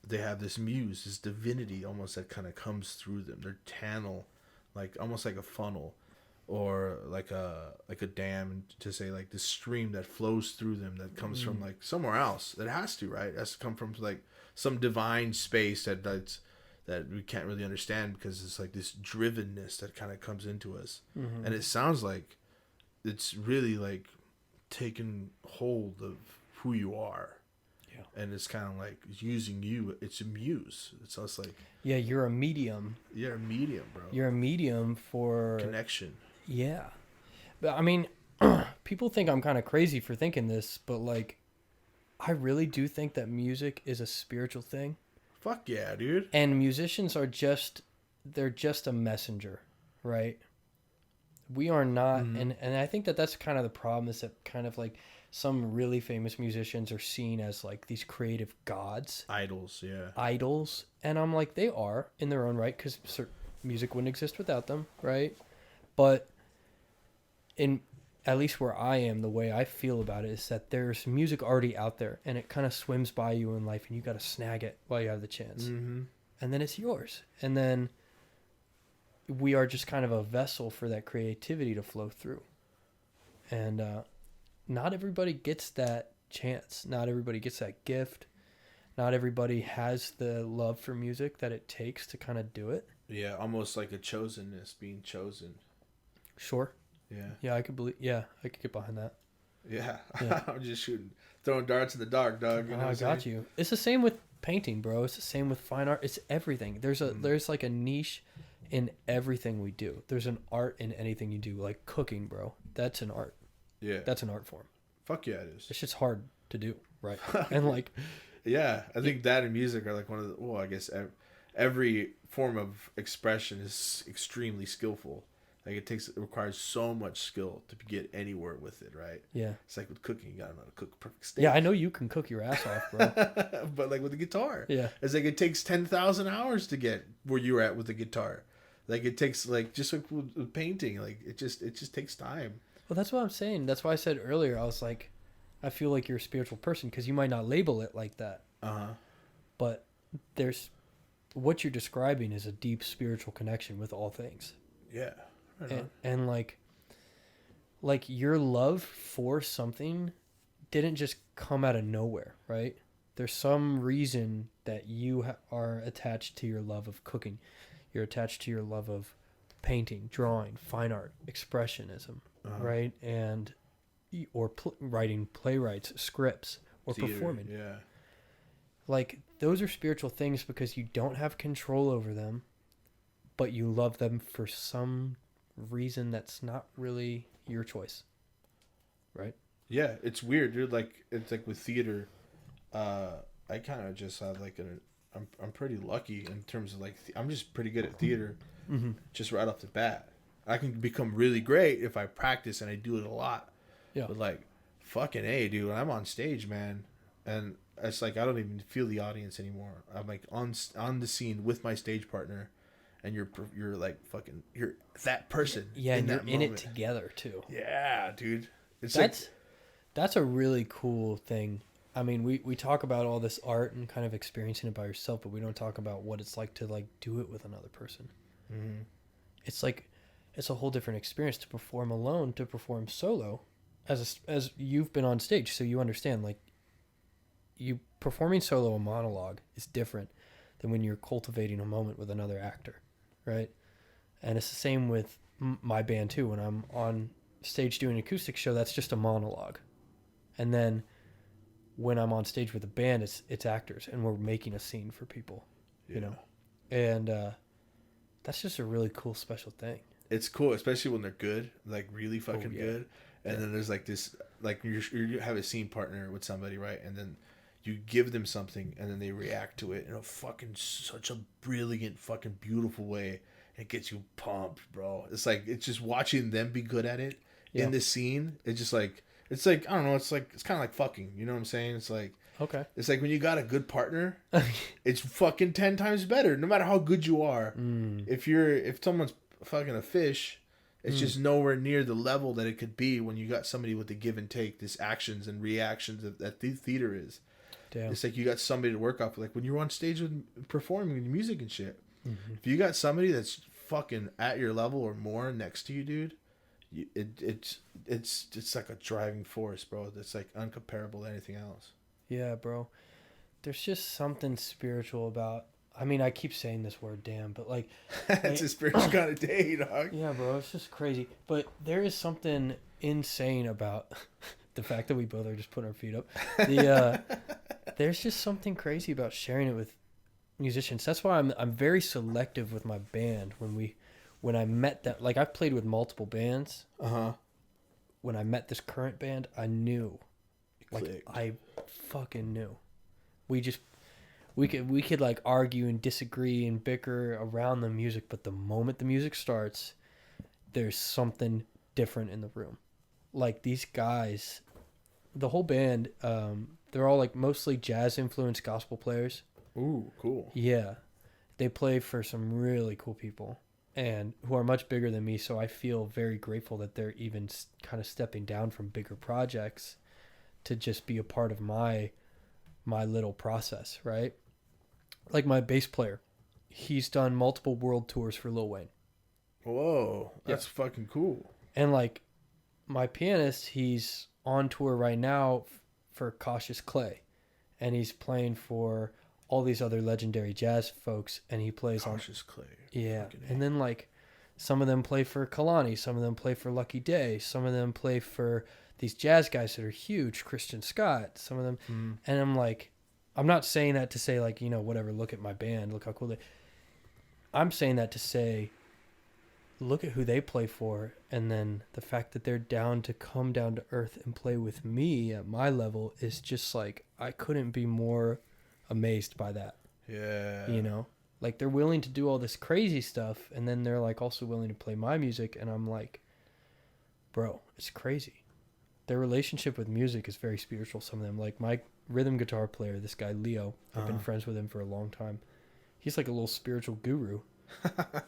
they have this muse, this divinity almost that kind of comes through them. Their channel, like almost like a funnel, or like a dam, to say like this stream that flows through them that comes from like somewhere else. It has to, right? It has to come from like some divine space that we can't really understand, because it's like this drivenness that kind of comes into us. And it sounds like it's really like taking hold of who you are. And it's kind of like using you. It's a muse. It's almost like... Yeah, you're a medium. You're a medium, bro. You're a medium for... connection. Yeah. But, I mean, people think I'm kind of crazy for thinking this, but, like, I really do think that music is a spiritual thing. Fuck yeah, dude. And musicians are they're just a messenger, right? We are not... And I think that's kind of the problem, is that kind of, like... Some really famous musicians are seen as like these creative gods. Idols, yeah. Idols. And I'm like, they are in their own right, because music wouldn't exist without them, right? But at least where I am, the way I feel about it is that there's music already out there, and it kind of swims by you in life, and you got to snag it while you have the chance. And then it's yours. And then we are just kind of a vessel for that creativity to flow through. And, not everybody gets that chance. Not everybody gets that gift. Not everybody has the love for music that it takes to kind of do it. Yeah, almost like a chosenness, being chosen. Sure. Yeah. Yeah, I could get behind that. Yeah. I'm just throwing darts in the dark, dog. You know I got you. It's the same with painting, bro. It's the same with fine art. It's everything. There's like a niche in everything we do. There's an art in anything you do. Like cooking, bro. That's an art. Yeah. That's an art form. Fuck yeah, it is. It's just hard to do, right? And like... Yeah, I think that and music are like one of the... Well, I guess every form of expression is extremely skillful. Like it requires so much skill to get anywhere with it, right? Yeah. It's like with cooking, you gotta know how to cook a perfect steak. Yeah, I know you can cook your ass off, bro. But like with the guitar, yeah, it's like it takes 10,000 hours to get where you're at with the guitar. Like it takes like just like with painting, like it just takes time. Well, that's what I'm saying. That's why I said earlier, I was like, I feel like you're a spiritual person, because you might not label it like that. But what you're describing is a deep spiritual connection with all things. Yeah. And like your love for something didn't just come out of nowhere, right? There's some reason that you are attached to your love of cooking. You're attached to your love of painting, drawing, fine art, expressionism, right? And or writing playwrights, scripts, or theater, performing. Yeah. Like, those are spiritual things because you don't have control over them, but you love them for some reason that's not really your choice. Right? Yeah, it's weird, dude. Like, it's like with theater, I kind of just have like I'm pretty lucky in terms of like, I'm just pretty good at theater, just right off the bat. I can become really great if I practice and I do it a lot. Yeah. But like, fucking A, dude, when I'm on stage, man, and it's like I don't even feel the audience anymore. I'm like on the scene with my stage partner, and you're like fucking you're that person. Yeah, and you're that in it moment. together too. Yeah, dude. It's That's a really cool thing. I mean, we talk about all this art and kind of experiencing it by yourself, but we don't talk about what it's like to like do it with another person. Mm-hmm. It's like it's a whole different experience to perform alone, to perform solo, as you've been on stage, so you understand. Like, you performing solo a monologue is different than when you're cultivating a moment with another actor, right? And it's the same with my band too. When I'm on stage doing an acoustic show, that's just a monologue, and then when I'm on stage with a band, it's actors, and we're making a scene for people, you know, and that's just a really cool special thing. It's cool, especially when they're good, like really fucking good. And then there's like this, like you have a scene partner with somebody, right? And then you give them something, and then they react to it in a fucking such a brilliant, fucking beautiful way. It gets you pumped, bro. It's like it's just watching them be good at it in the scene. It's like I don't know. It's kind of like fucking. You know what I'm saying? It's like Okay. It's like when you got a good partner, it's fucking 10 times better. No matter how good you are, if someone's fucking a fish, it's just nowhere near the level that it could be when you got somebody with the give and take, this actions and reactions that the theater is. Damn. It's like you got somebody to work off. Like when you're on stage with performing music and shit. If you got somebody that's fucking at your level or more next to you, dude, it's like a driving force, bro. That's like uncomparable to anything else. Yeah, bro. There's just something spiritual about. I mean, I keep saying this word, damn, but like, It's a spiritual kind of day, dog. yeah, bro, it's just crazy. But there is something insane about the fact that we both are just putting our feet up. There's just something crazy about sharing it with musicians. That's why I'm very selective with my band. When I met that, like, I've played with multiple bands. When I met this current band, I knew, like, I fucking knew. We could like argue and disagree and bicker around the music, but the moment the music starts, there's something different in the room. Like, these guys, the whole band, they're all like mostly jazz influenced gospel players. Ooh, cool. Yeah. They play for some really cool people and who are much bigger than me, so I feel very grateful that they're even kind of stepping down from bigger projects to just be a part of my little process, right? Like my bass player, he's done multiple world tours for Lil Wayne. Whoa, that's fucking cool. And like my pianist, he's on tour right now for Cautious Clay, and he's playing for all these other legendary jazz folks, and he plays Cautious Clay. Yeah, and then like some of them play for Kalani, some of them play for Lucky Day, some of them play for these jazz guys that are huge, Christian Scott, some of them, and I'm like, I'm not saying that to say like, you know, whatever, look at my band, look how cool they. I'm saying that to say, look at who they play for, and then the fact that they're down to come down to earth and play with me at my level is just like, I couldn't be more amazed by that. Yeah. You know, like they're willing to do all this crazy stuff, and then they're like also willing to play my music, and I'm like, bro, it's crazy. Their relationship with music is very spiritual. Some of them, like my rhythm guitar player, this guy Leo, I've been friends with him for a long time. He's like a little spiritual guru.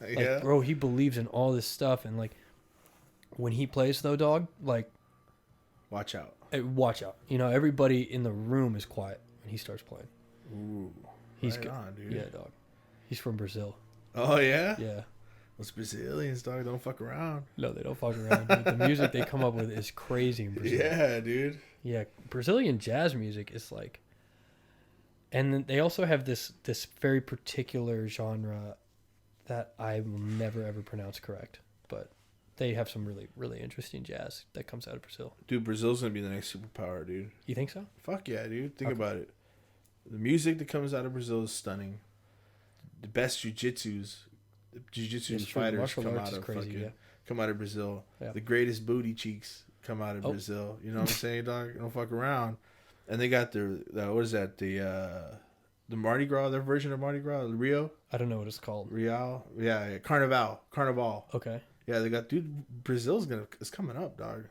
Like, bro, he believes in all this stuff, and like when he plays though, dog, like watch out. Watch out. You know, everybody in the room is quiet when he starts playing. Ooh. He's right good. on, dude. Yeah, dog. He's from Brazil. Oh yeah? Yeah. Those Brazilians, dog, don't fuck around. No, they don't fuck around, dude. The music they come up with is crazy in Brazil. Yeah, dude. Yeah, Brazilian jazz music is like, and then they also have this very particular genre that I will never ever pronounce correct, but they have some really, really interesting jazz that comes out of Brazil. Dude, Brazil's gonna be the next superpower, dude. You think so? Fuck yeah, dude. Think about it. The music that comes out of Brazil is stunning. The best jiu-jitsu fighters come out of Brazil. Yeah. The greatest booty cheeks come out of Brazil. You know what I'm saying, dog? Don't fuck around. And they got the what is that? The Mardi Gras, their version of Mardi Gras, Rio. I don't know what it's called. Real, yeah, Carnival. Okay. Yeah, they got Brazil's it's coming up, dog.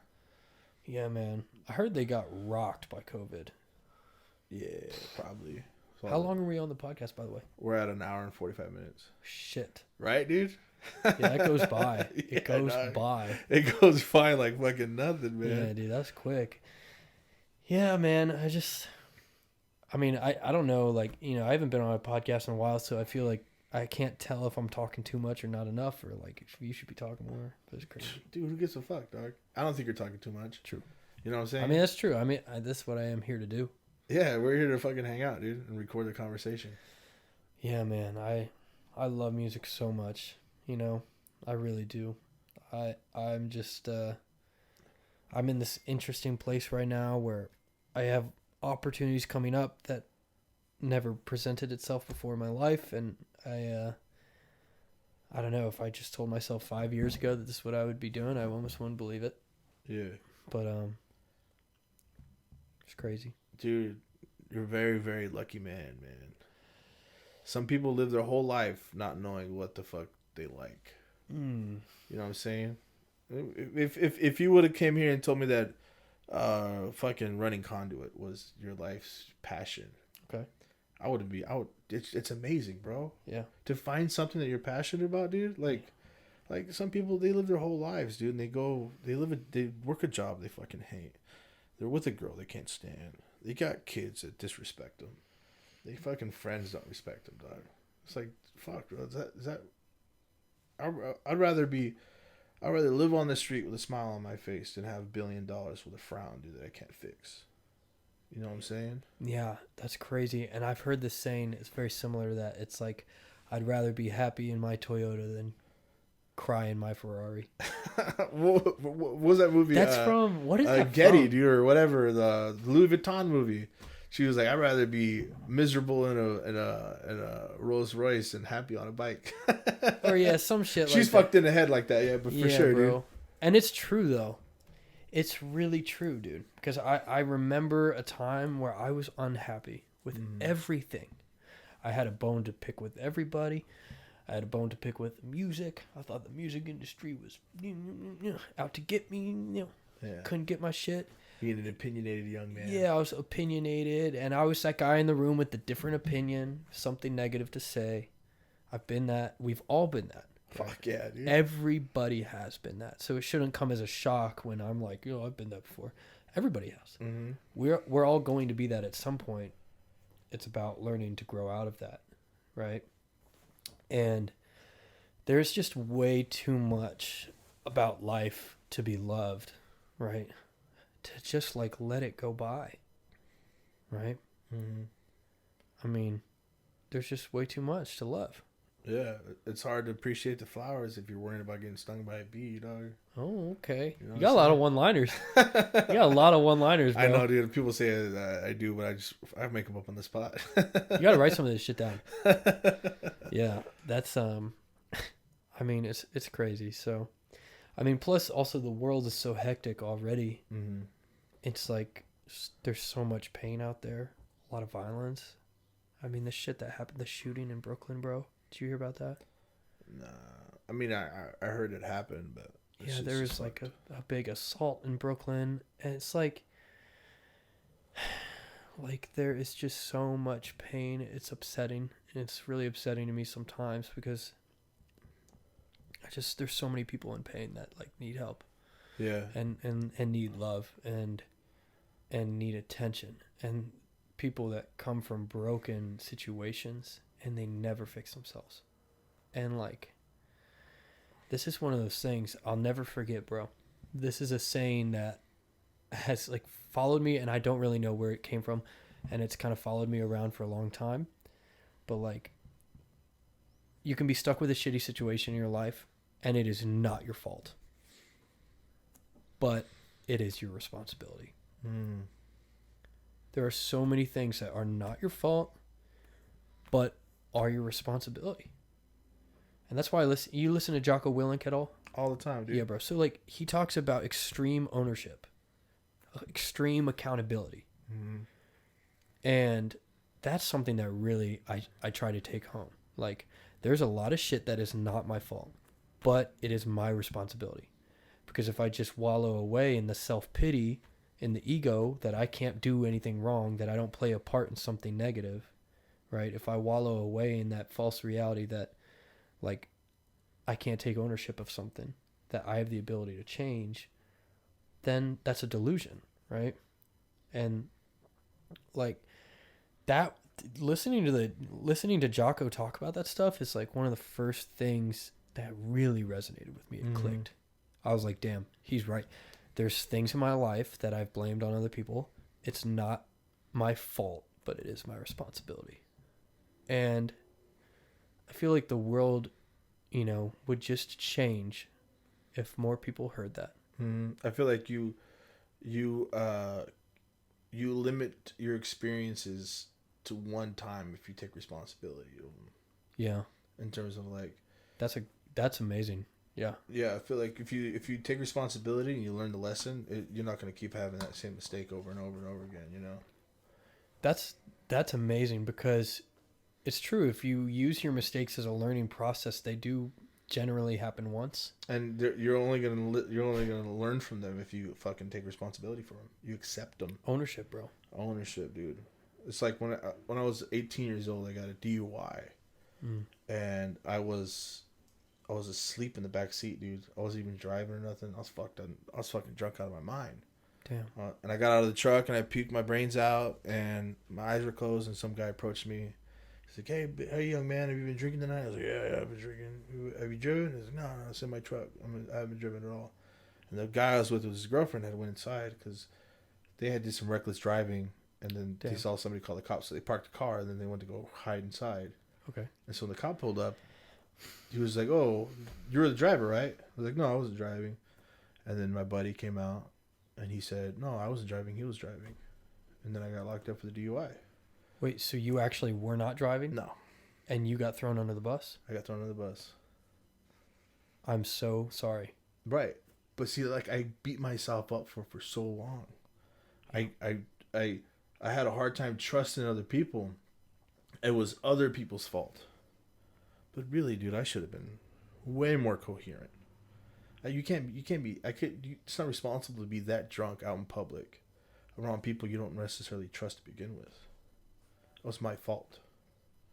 Yeah, man. I heard they got rocked by COVID. Yeah, probably. So how long are we on the podcast, by the way? We're at an hour and 45 minutes. Shit. Right, dude? Yeah, that goes by. It goes by. It goes by like fucking nothing, man. Yeah, dude, that's quick. Yeah, man. I don't know. Like, you know, I haven't been on a podcast in a while, so I feel like I can't tell if I'm talking too much or not enough, or like if you should be talking more. But it's crazy. Dude, who gives a fuck, dog? I don't think you're talking too much. True. You know what I'm saying? I mean, that's true. I mean, that's what I am here to do. Yeah, we're here to fucking hang out, dude, and record the conversation. Yeah, man. I love music so much. You know, I really do. I'm just I'm in this interesting place right now where I have opportunities coming up that never presented itself before in my life, and I don't know, if I just told myself 5 years ago that this is what I would be doing, I almost wouldn't believe it. Yeah. But it's crazy. Dude, you're a very, very lucky man. Some people live their whole life not knowing what the fuck they like. You know what I'm saying? If you would have came here and told me that fucking running conduit was your life's passion, okay, it's amazing, bro. Yeah. To find something that you're passionate about, dude. Like some people, they live their whole lives, dude, and they work a job they fucking hate. They're with a girl they can't stand. They got kids that disrespect them. They fucking friends don't respect them, dog. It's like, fuck, bro. Is that? I'd rather live on the street with a smile on my face than have $1 billion with a frown, dude, that I can't fix. You know what I'm saying? Yeah, that's crazy. And I've heard this saying, it's very similar to that. It's like, I'd rather be happy in my Toyota than cry in my Ferrari. what was that movie? That's from, what is that Getty, from? dude, or whatever, the Louis Vuitton movie. She was like, I'd rather be miserable in a Rolls Royce and happy on a bike. Or yeah, some shit. She's like fucked in the head like that, yeah, but for sure, bro. Dude. And it's true though. It's really true, dude. Because I remember a time where I was unhappy with everything. I had a bone to pick with everybody. I had a bone to pick with music. I thought the music industry was out to get me. Couldn't get my shit. Being an opinionated young man. Yeah, I was opinionated, and I was that guy in the room with the different opinion, something negative to say. I've been that. We've all been that. Fuck yeah, dude. Everybody has been that. So it shouldn't come as a shock when I'm like, I've been that before. Everybody has. Mm-hmm. We're all going to be that at some point. It's about learning to grow out of that, right? And there's just way too much about life to be loved, right? To just like let it go by, right? Mm-hmm. I mean, there's just way too much to love. Yeah, it's hard to appreciate the flowers if you're worrying about getting stung by a bee, dog. Oh, okay. You know you got a lot of one-liners. You got a lot of one-liners, bro. I know, dude. People say I do, but I make them up on the spot. You got to write some of this shit down. Yeah, that's I mean, it's crazy. So, I mean, plus also the world is so hectic already. Mm-hmm. It's like there's so much pain out there, a lot of violence. I mean, the shit that happened, the shooting in Brooklyn, bro. Did you hear about that? Nah, I mean, I heard it happened, but yeah, there was like a big assault in Brooklyn, and it's like there is just so much pain. It's upsetting. It's really upsetting to me sometimes because there's so many people in pain that like need help. Yeah. And need love and need attention, and people that come from broken situations and they never fix themselves. And like, this is one of those things I'll never forget, bro. This is a saying that has like followed me, and I don't really know where it came from, and it's kind of followed me around for a long time. But like, you can be stuck with a shitty situation in your life, and it is not your fault, but it is your responsibility. There are so many things that are not your fault, but are your responsibility. And that's why you listen to Jocko Willink at all? All the time, dude. Yeah, bro. So, like, he talks about extreme ownership, extreme accountability. Mm-hmm. And that's something that really I try to take home. Like, there's a lot of shit that is not my fault, but it is my responsibility. Because if I just wallow away in the self-pity, in the ego, that I can't do anything wrong, that I don't play a part in something negative, right? If I wallow away in that false reality that, like, I can't take ownership of something, that I have the ability to change, then that's a delusion, right? And, like, that, listening to Jocko talk about that stuff is, like, one of the first things that really resonated with me. It clicked. I was like, damn, he's right. There's things in my life that I've blamed on other people. It's not my fault, but it is my responsibility. And I feel like the world, you know, would just change if more people heard that. I feel like you limit your experiences to one time if you take responsibility of them. Yeah. In terms of, like, that's amazing. Yeah. Yeah, I feel like if you take responsibility and you learn the lesson, you're not going to keep having that same mistake over and over and over again, you know? That's amazing, because it's true. If you use your mistakes as a learning process, they do generally happen once. And you're only gonna learn from them if you fucking take responsibility for them. You accept them. Ownership, bro. Ownership, dude. It's like when I was 18 years old, I got a DUI, and I was asleep in the back seat, dude. I wasn't even driving or nothing. I was fucking drunk out of my mind. Damn. And I got out of the truck and I puked my brains out and my eyes were closed, and some guy approached me. He's like, hey, young man, have you been drinking tonight? I was like, yeah, I've been drinking. Have you driven? He's like, no, it's in my truck. I haven't driven at all. And the guy I was with his girlfriend had went inside because they had did some reckless driving, and then they saw somebody call the cops. So they parked the car, and then they went to go hide inside. Okay. And so when the cop pulled up, he was like, oh, you were the driver, right? I was like, no, I wasn't driving. And then my buddy came out, and he said, no, I wasn't driving. He was driving. And then I got locked up for the DUI. Wait, so you actually were not driving? No. And you got thrown under the bus? I got thrown under the bus. I'm so sorry. Right. But see, like, I beat myself up for so long. I had a hard time trusting other people. It was other people's fault. But really, dude, I should have been way more coherent. It's not responsible to be that drunk out in public around people you don't necessarily trust to begin with. It was my fault.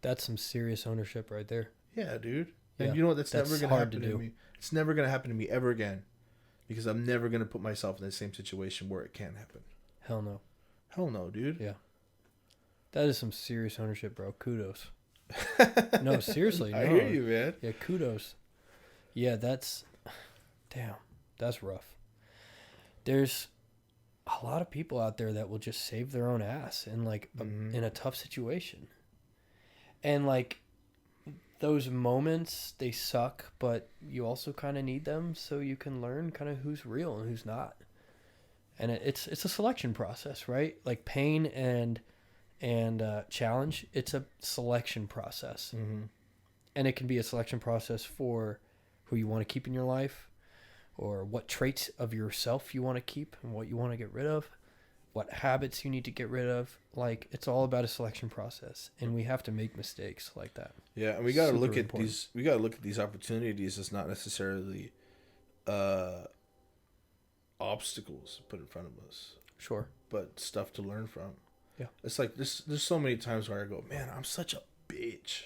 That's some serious ownership right there. Yeah, dude. And you know what? That's never going to happen to me. It's never going to happen to me ever again, because I'm never going to put myself in the same situation where it can happen. Hell no. Hell no, dude. Yeah. That is some serious ownership, bro. Kudos. No, seriously. No. I hear you, man. Yeah, kudos. Yeah, that's rough. There's a lot of people out there that will just save their own ass in, like, in a tough situation. And, like, those moments, they suck, but you also kind of need them so you can learn kind of who's real and who's not. And it's a selection process, right? Like, pain and challenge, it's a selection process. And it can be a selection process for who you want to keep in your life, or what traits of yourself you want to keep and what you want to get rid of, what habits you need to get rid of. Like, it's all about a selection process, and we have to make mistakes like that. Yeah, and we got to look at these. We got to look at these opportunities as not necessarily obstacles put in front of us. Sure. But stuff to learn from. Yeah. It's like there's so many times where I go, man, I'm such a bitch.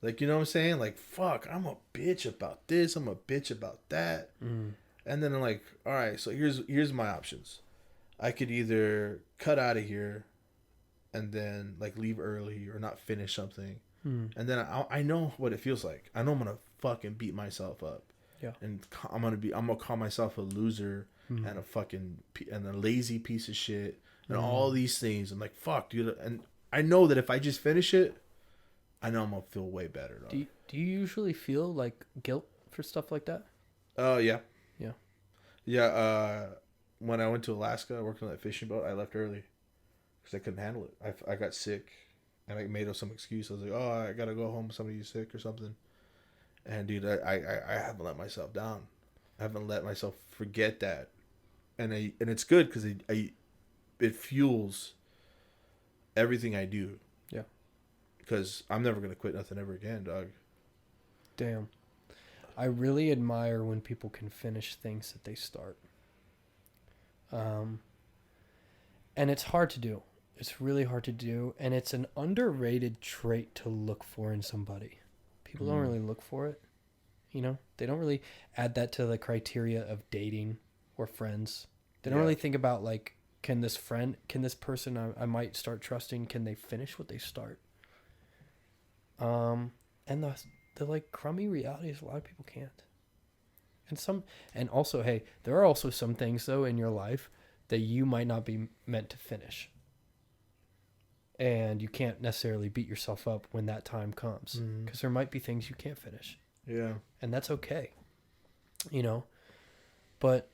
Like, you know what I'm saying? Like, fuck, I'm a bitch about this. I'm a bitch about that. And then I'm like, all right, so here's my options. I could either cut out of here and then, like, leave early or not finish something. And then I know what it feels like. I know I'm going to fucking beat myself up. Yeah. And I'm going to call myself a loser and a lazy piece of shit and all these things. I'm like, fuck, dude. And I know that if I just finish it, I know I'm going to feel way better. Do you usually feel, like, guilt for stuff like that? Yeah. Yeah. Yeah, when I went to Alaska, I worked on that fishing boat. I left early. because I couldn't handle it. I got sick, and I made up some excuse. I was like, oh, I gotta go home. Somebody's sick or something. And dude, I haven't let myself down. I haven't let myself forget that, and it's good because it fuels everything I do. Yeah. Because I'm never gonna quit nothing ever again, dog. Damn. I really admire when people can finish things that they start. And it's hard to do. It's really hard to do, and it's an underrated trait to look for in somebody. People don't really look for it. You know, they don't really add that to the criteria of dating or friends. They don't really think about, like, can this person I might start trusting, can they finish what they start? And the like crummy reality is a lot of people can't. And also, hey, there are also some things though in your life that you might not be meant to finish. And you can't necessarily beat yourself up when that time comes, because there might be things you can't finish. Yeah. And that's okay. You know, but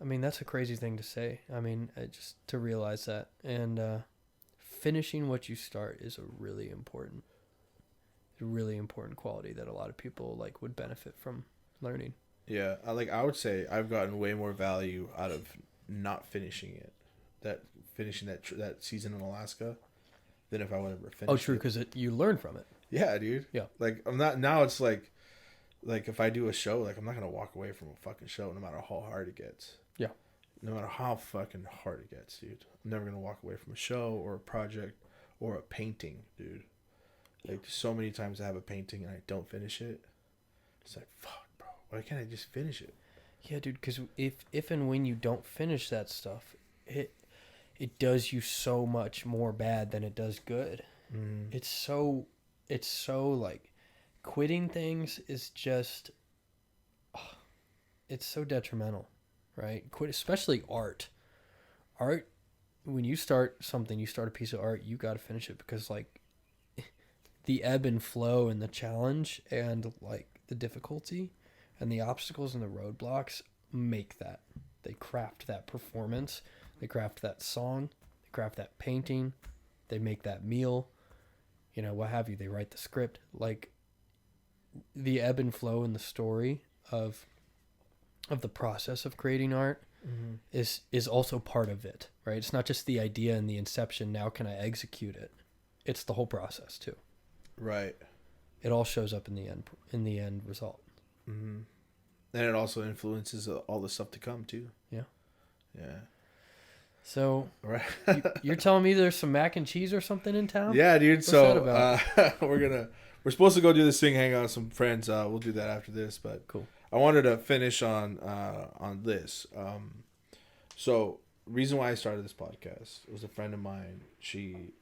I mean, that's a crazy thing to say. I mean, just to realize that, and finishing what you start is a really important quality that a lot of people like would benefit from learning. Yeah, I would say I've gotten way more value out of not finishing it, finishing that season in Alaska, than if I would ever finish. Oh, true, because you learn from it. Yeah, dude. Yeah. Like I'm not now. It's like if I do a show, like I'm not gonna walk away from a fucking show, no matter how hard it gets. Yeah. No matter how fucking hard it gets, dude. I'm never gonna walk away from a show or a project or a painting, dude. Like so many times I have a painting and I don't finish it. It's like, fuck, bro. Why can't I just finish it? Yeah, dude. Because if and when you don't finish that stuff, it does you so much more bad than it does good. It's so like quitting things is just it's so detrimental, right? Especially art. When you start something, you start a piece of art, you got to finish it, because like the ebb and flow and the challenge and like the difficulty and the obstacles and the roadblocks make that. They craft that performance, they craft that song, they craft that painting, they make that meal, you know, what have you. They write the script. Like the ebb and flow and the story of the process of creating art is also part of it, right? It's not just the idea and the inception. Now can I execute it? It's the whole process too. Right. It all shows up in the end result. And it also influences all the stuff to come too. Yeah. Yeah. So right. you're telling me there's some mac and cheese or something in town? Yeah, dude. What's that about? We're supposed to go do this thing, hang out with some friends. We'll do that after this, but cool. I wanted to finish on this. So reason why I started this podcast was a friend of mine. She,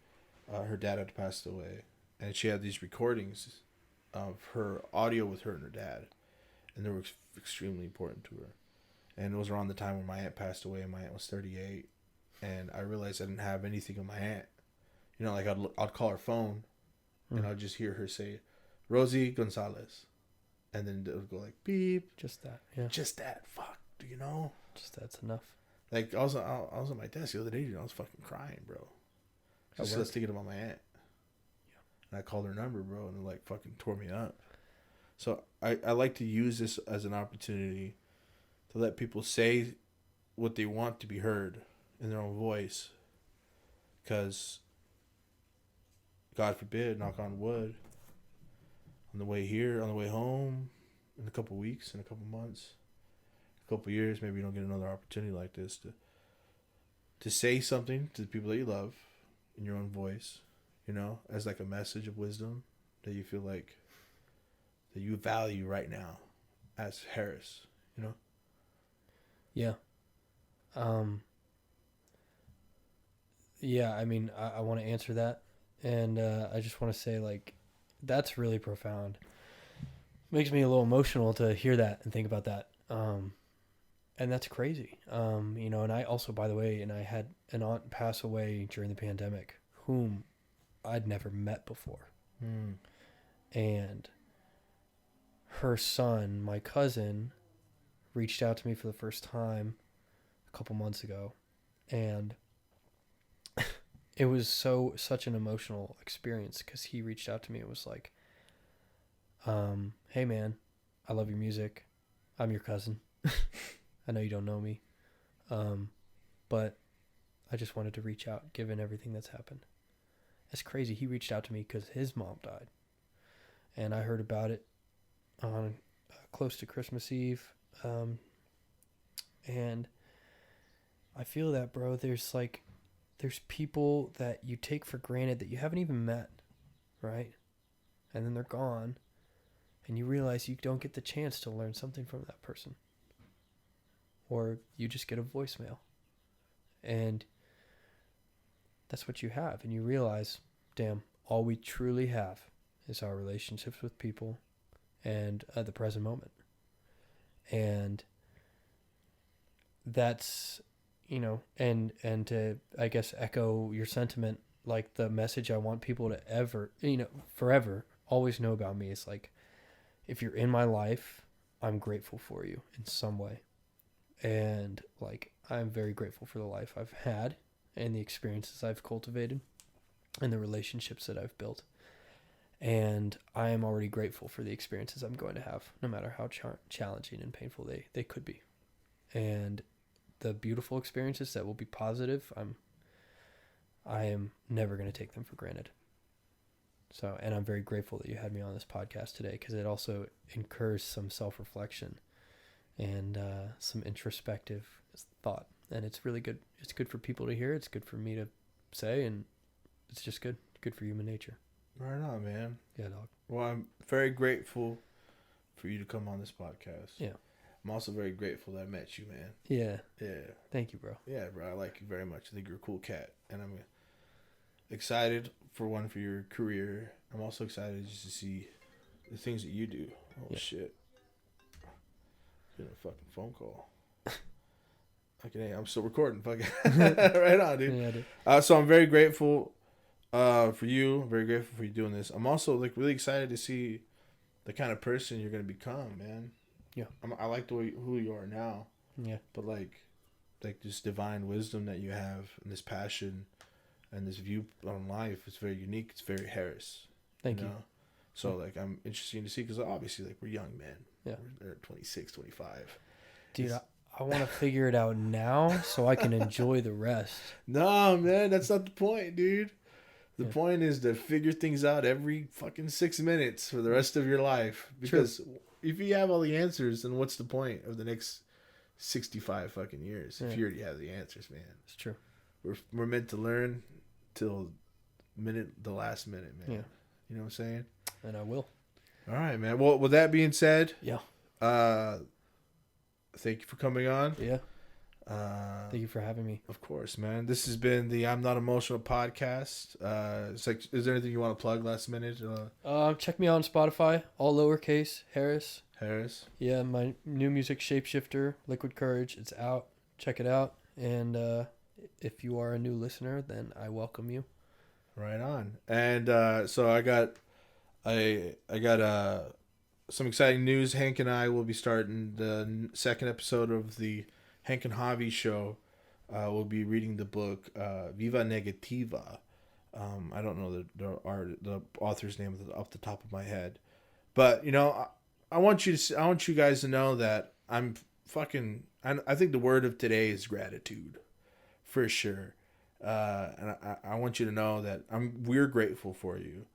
her dad had passed away, and she had these recordings of her audio with her and her dad, and they were extremely important to her. And it was around the time when my aunt passed away, and my aunt was 38, and I realized I didn't have anything of my aunt. You know, like I'd call her phone, and I'd just hear her say, Rosie Gonzalez. And then it would go like, beep. Just that. Yeah. Just that. Fuck. Do you know? Just that's enough. Like, I was on my desk the other day, dude. I was fucking crying, bro. Just thinking about my aunt. Yeah. And I called her number, bro, and it like fucking tore me up. So I like to use this as an opportunity to let people say what they want to be heard in their own voice. Because, God forbid, knock on wood, on the way here, on the way home, in a couple weeks, in a couple months, a couple years, maybe you don't get another opportunity like this to say something to the people that you love in your own voice, you know, as like a message of wisdom that you feel like that you value right now as Harris, you know? Yeah. Yeah, I mean, I want to answer that. And I just want to say, like, that's really profound. Makes me a little emotional to hear that and think about that. And that's crazy. You know, and I also, by the way, and I had an aunt pass away during the pandemic whom I'd never met before. And her son, my cousin, reached out to me for the first time a couple months ago. And it was such an emotional experience because he reached out to me. It was like, hey man, I love your music. I'm your cousin. I know you don't know me. But I just wanted to reach out given everything that's happened. It's crazy. He reached out to me because his mom died. And I heard about it on close to Christmas Eve. And I feel that, bro. There's people that you take for granted that you haven't even met, right? And then they're gone. And you realize you don't get the chance to learn something from that person. Or you just get a voicemail. And that's what you have. And you realize, damn, all we truly have is our relationships with people and the present moment. And that's, you know, and to, I guess, echo your sentiment, like the message I want people to ever, you know, forever always know about me is like, if you're in my life, I'm grateful for you in some way. And like, I'm very grateful for the life I've had and the experiences I've cultivated and the relationships that I've built. And I am already grateful for the experiences I'm going to have, no matter how challenging and painful they could be. And the beautiful experiences that will be positive, I am never going to take them for granted. So, and I'm very grateful that you had me on this podcast today because it also incurs some self-reflection and some introspective thought. And it's really good. It's good for people to hear. It's good for me to say, and it's just good. Good for human nature. Right on, man. Yeah, dog. Well, I'm very grateful for you to come on this podcast. Yeah. I'm also very grateful that I met you, man. Yeah. Yeah. Thank you, bro. Yeah, bro. I like you very much. I think you're a cool cat. And I'm excited for your career. I'm also excited just to see the things that you do. Oh, yeah. Shit. Getting a fucking phone call. Okay, I'm still recording. Fucking right on, dude. Yeah, dude. So I'm very grateful for you. I'm very grateful for you doing this. I'm also like really excited to see the kind of person you're gonna become, man. Yeah. I like the way who you are now. Yeah. Like this divine wisdom that you have and this passion and this view on life. It's very unique. It's very Harris. Thank you. So like I'm interested to see because obviously like we're young men. Yeah. We're 26, 25. Dude, I want to figure it out now so I can enjoy the rest. No, man, that's not the point, dude. The point is to figure things out every fucking 6 minutes for the rest of your life. Because if you have all the answers, then what's the point of the next 65 fucking years if you already have the answers, man? It's true. We're meant to learn till the last minute, man. Yeah. You know what I'm saying? And I will. All right, man. Well, with that being said, yeah. Thank you for coming on. Yeah. Thank you for having me. Of course, man. This has been the I'm Not Emotional podcast. It's like, is there anything you want to plug last minute? Check me out on Spotify, all lowercase, Harris. Harris. Yeah, my new music, Shapeshifter, Liquid Courage. It's out. Check it out. And if you are a new listener, then I welcome you. Right on. And so I got some exciting news. Hank and I will be starting the second episode of the Hank and Javi show. We'll be reading the book Viva Negativa. I don't know the author's name off the top of my head, but you know, I want you guys to know that I think the word of today is gratitude, for sure. And I want you to know that we're grateful for you,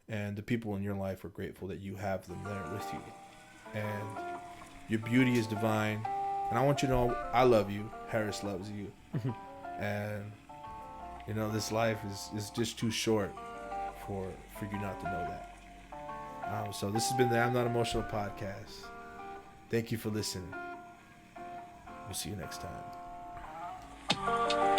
and the people in your life are grateful that you have them there with you, and your beauty is divine. And I want you to know I love you. Harris loves you. And, you know, this life is just too short for you not to know that. So this has been the I'm Not Emotional podcast. Thank you for listening. We'll see you next time.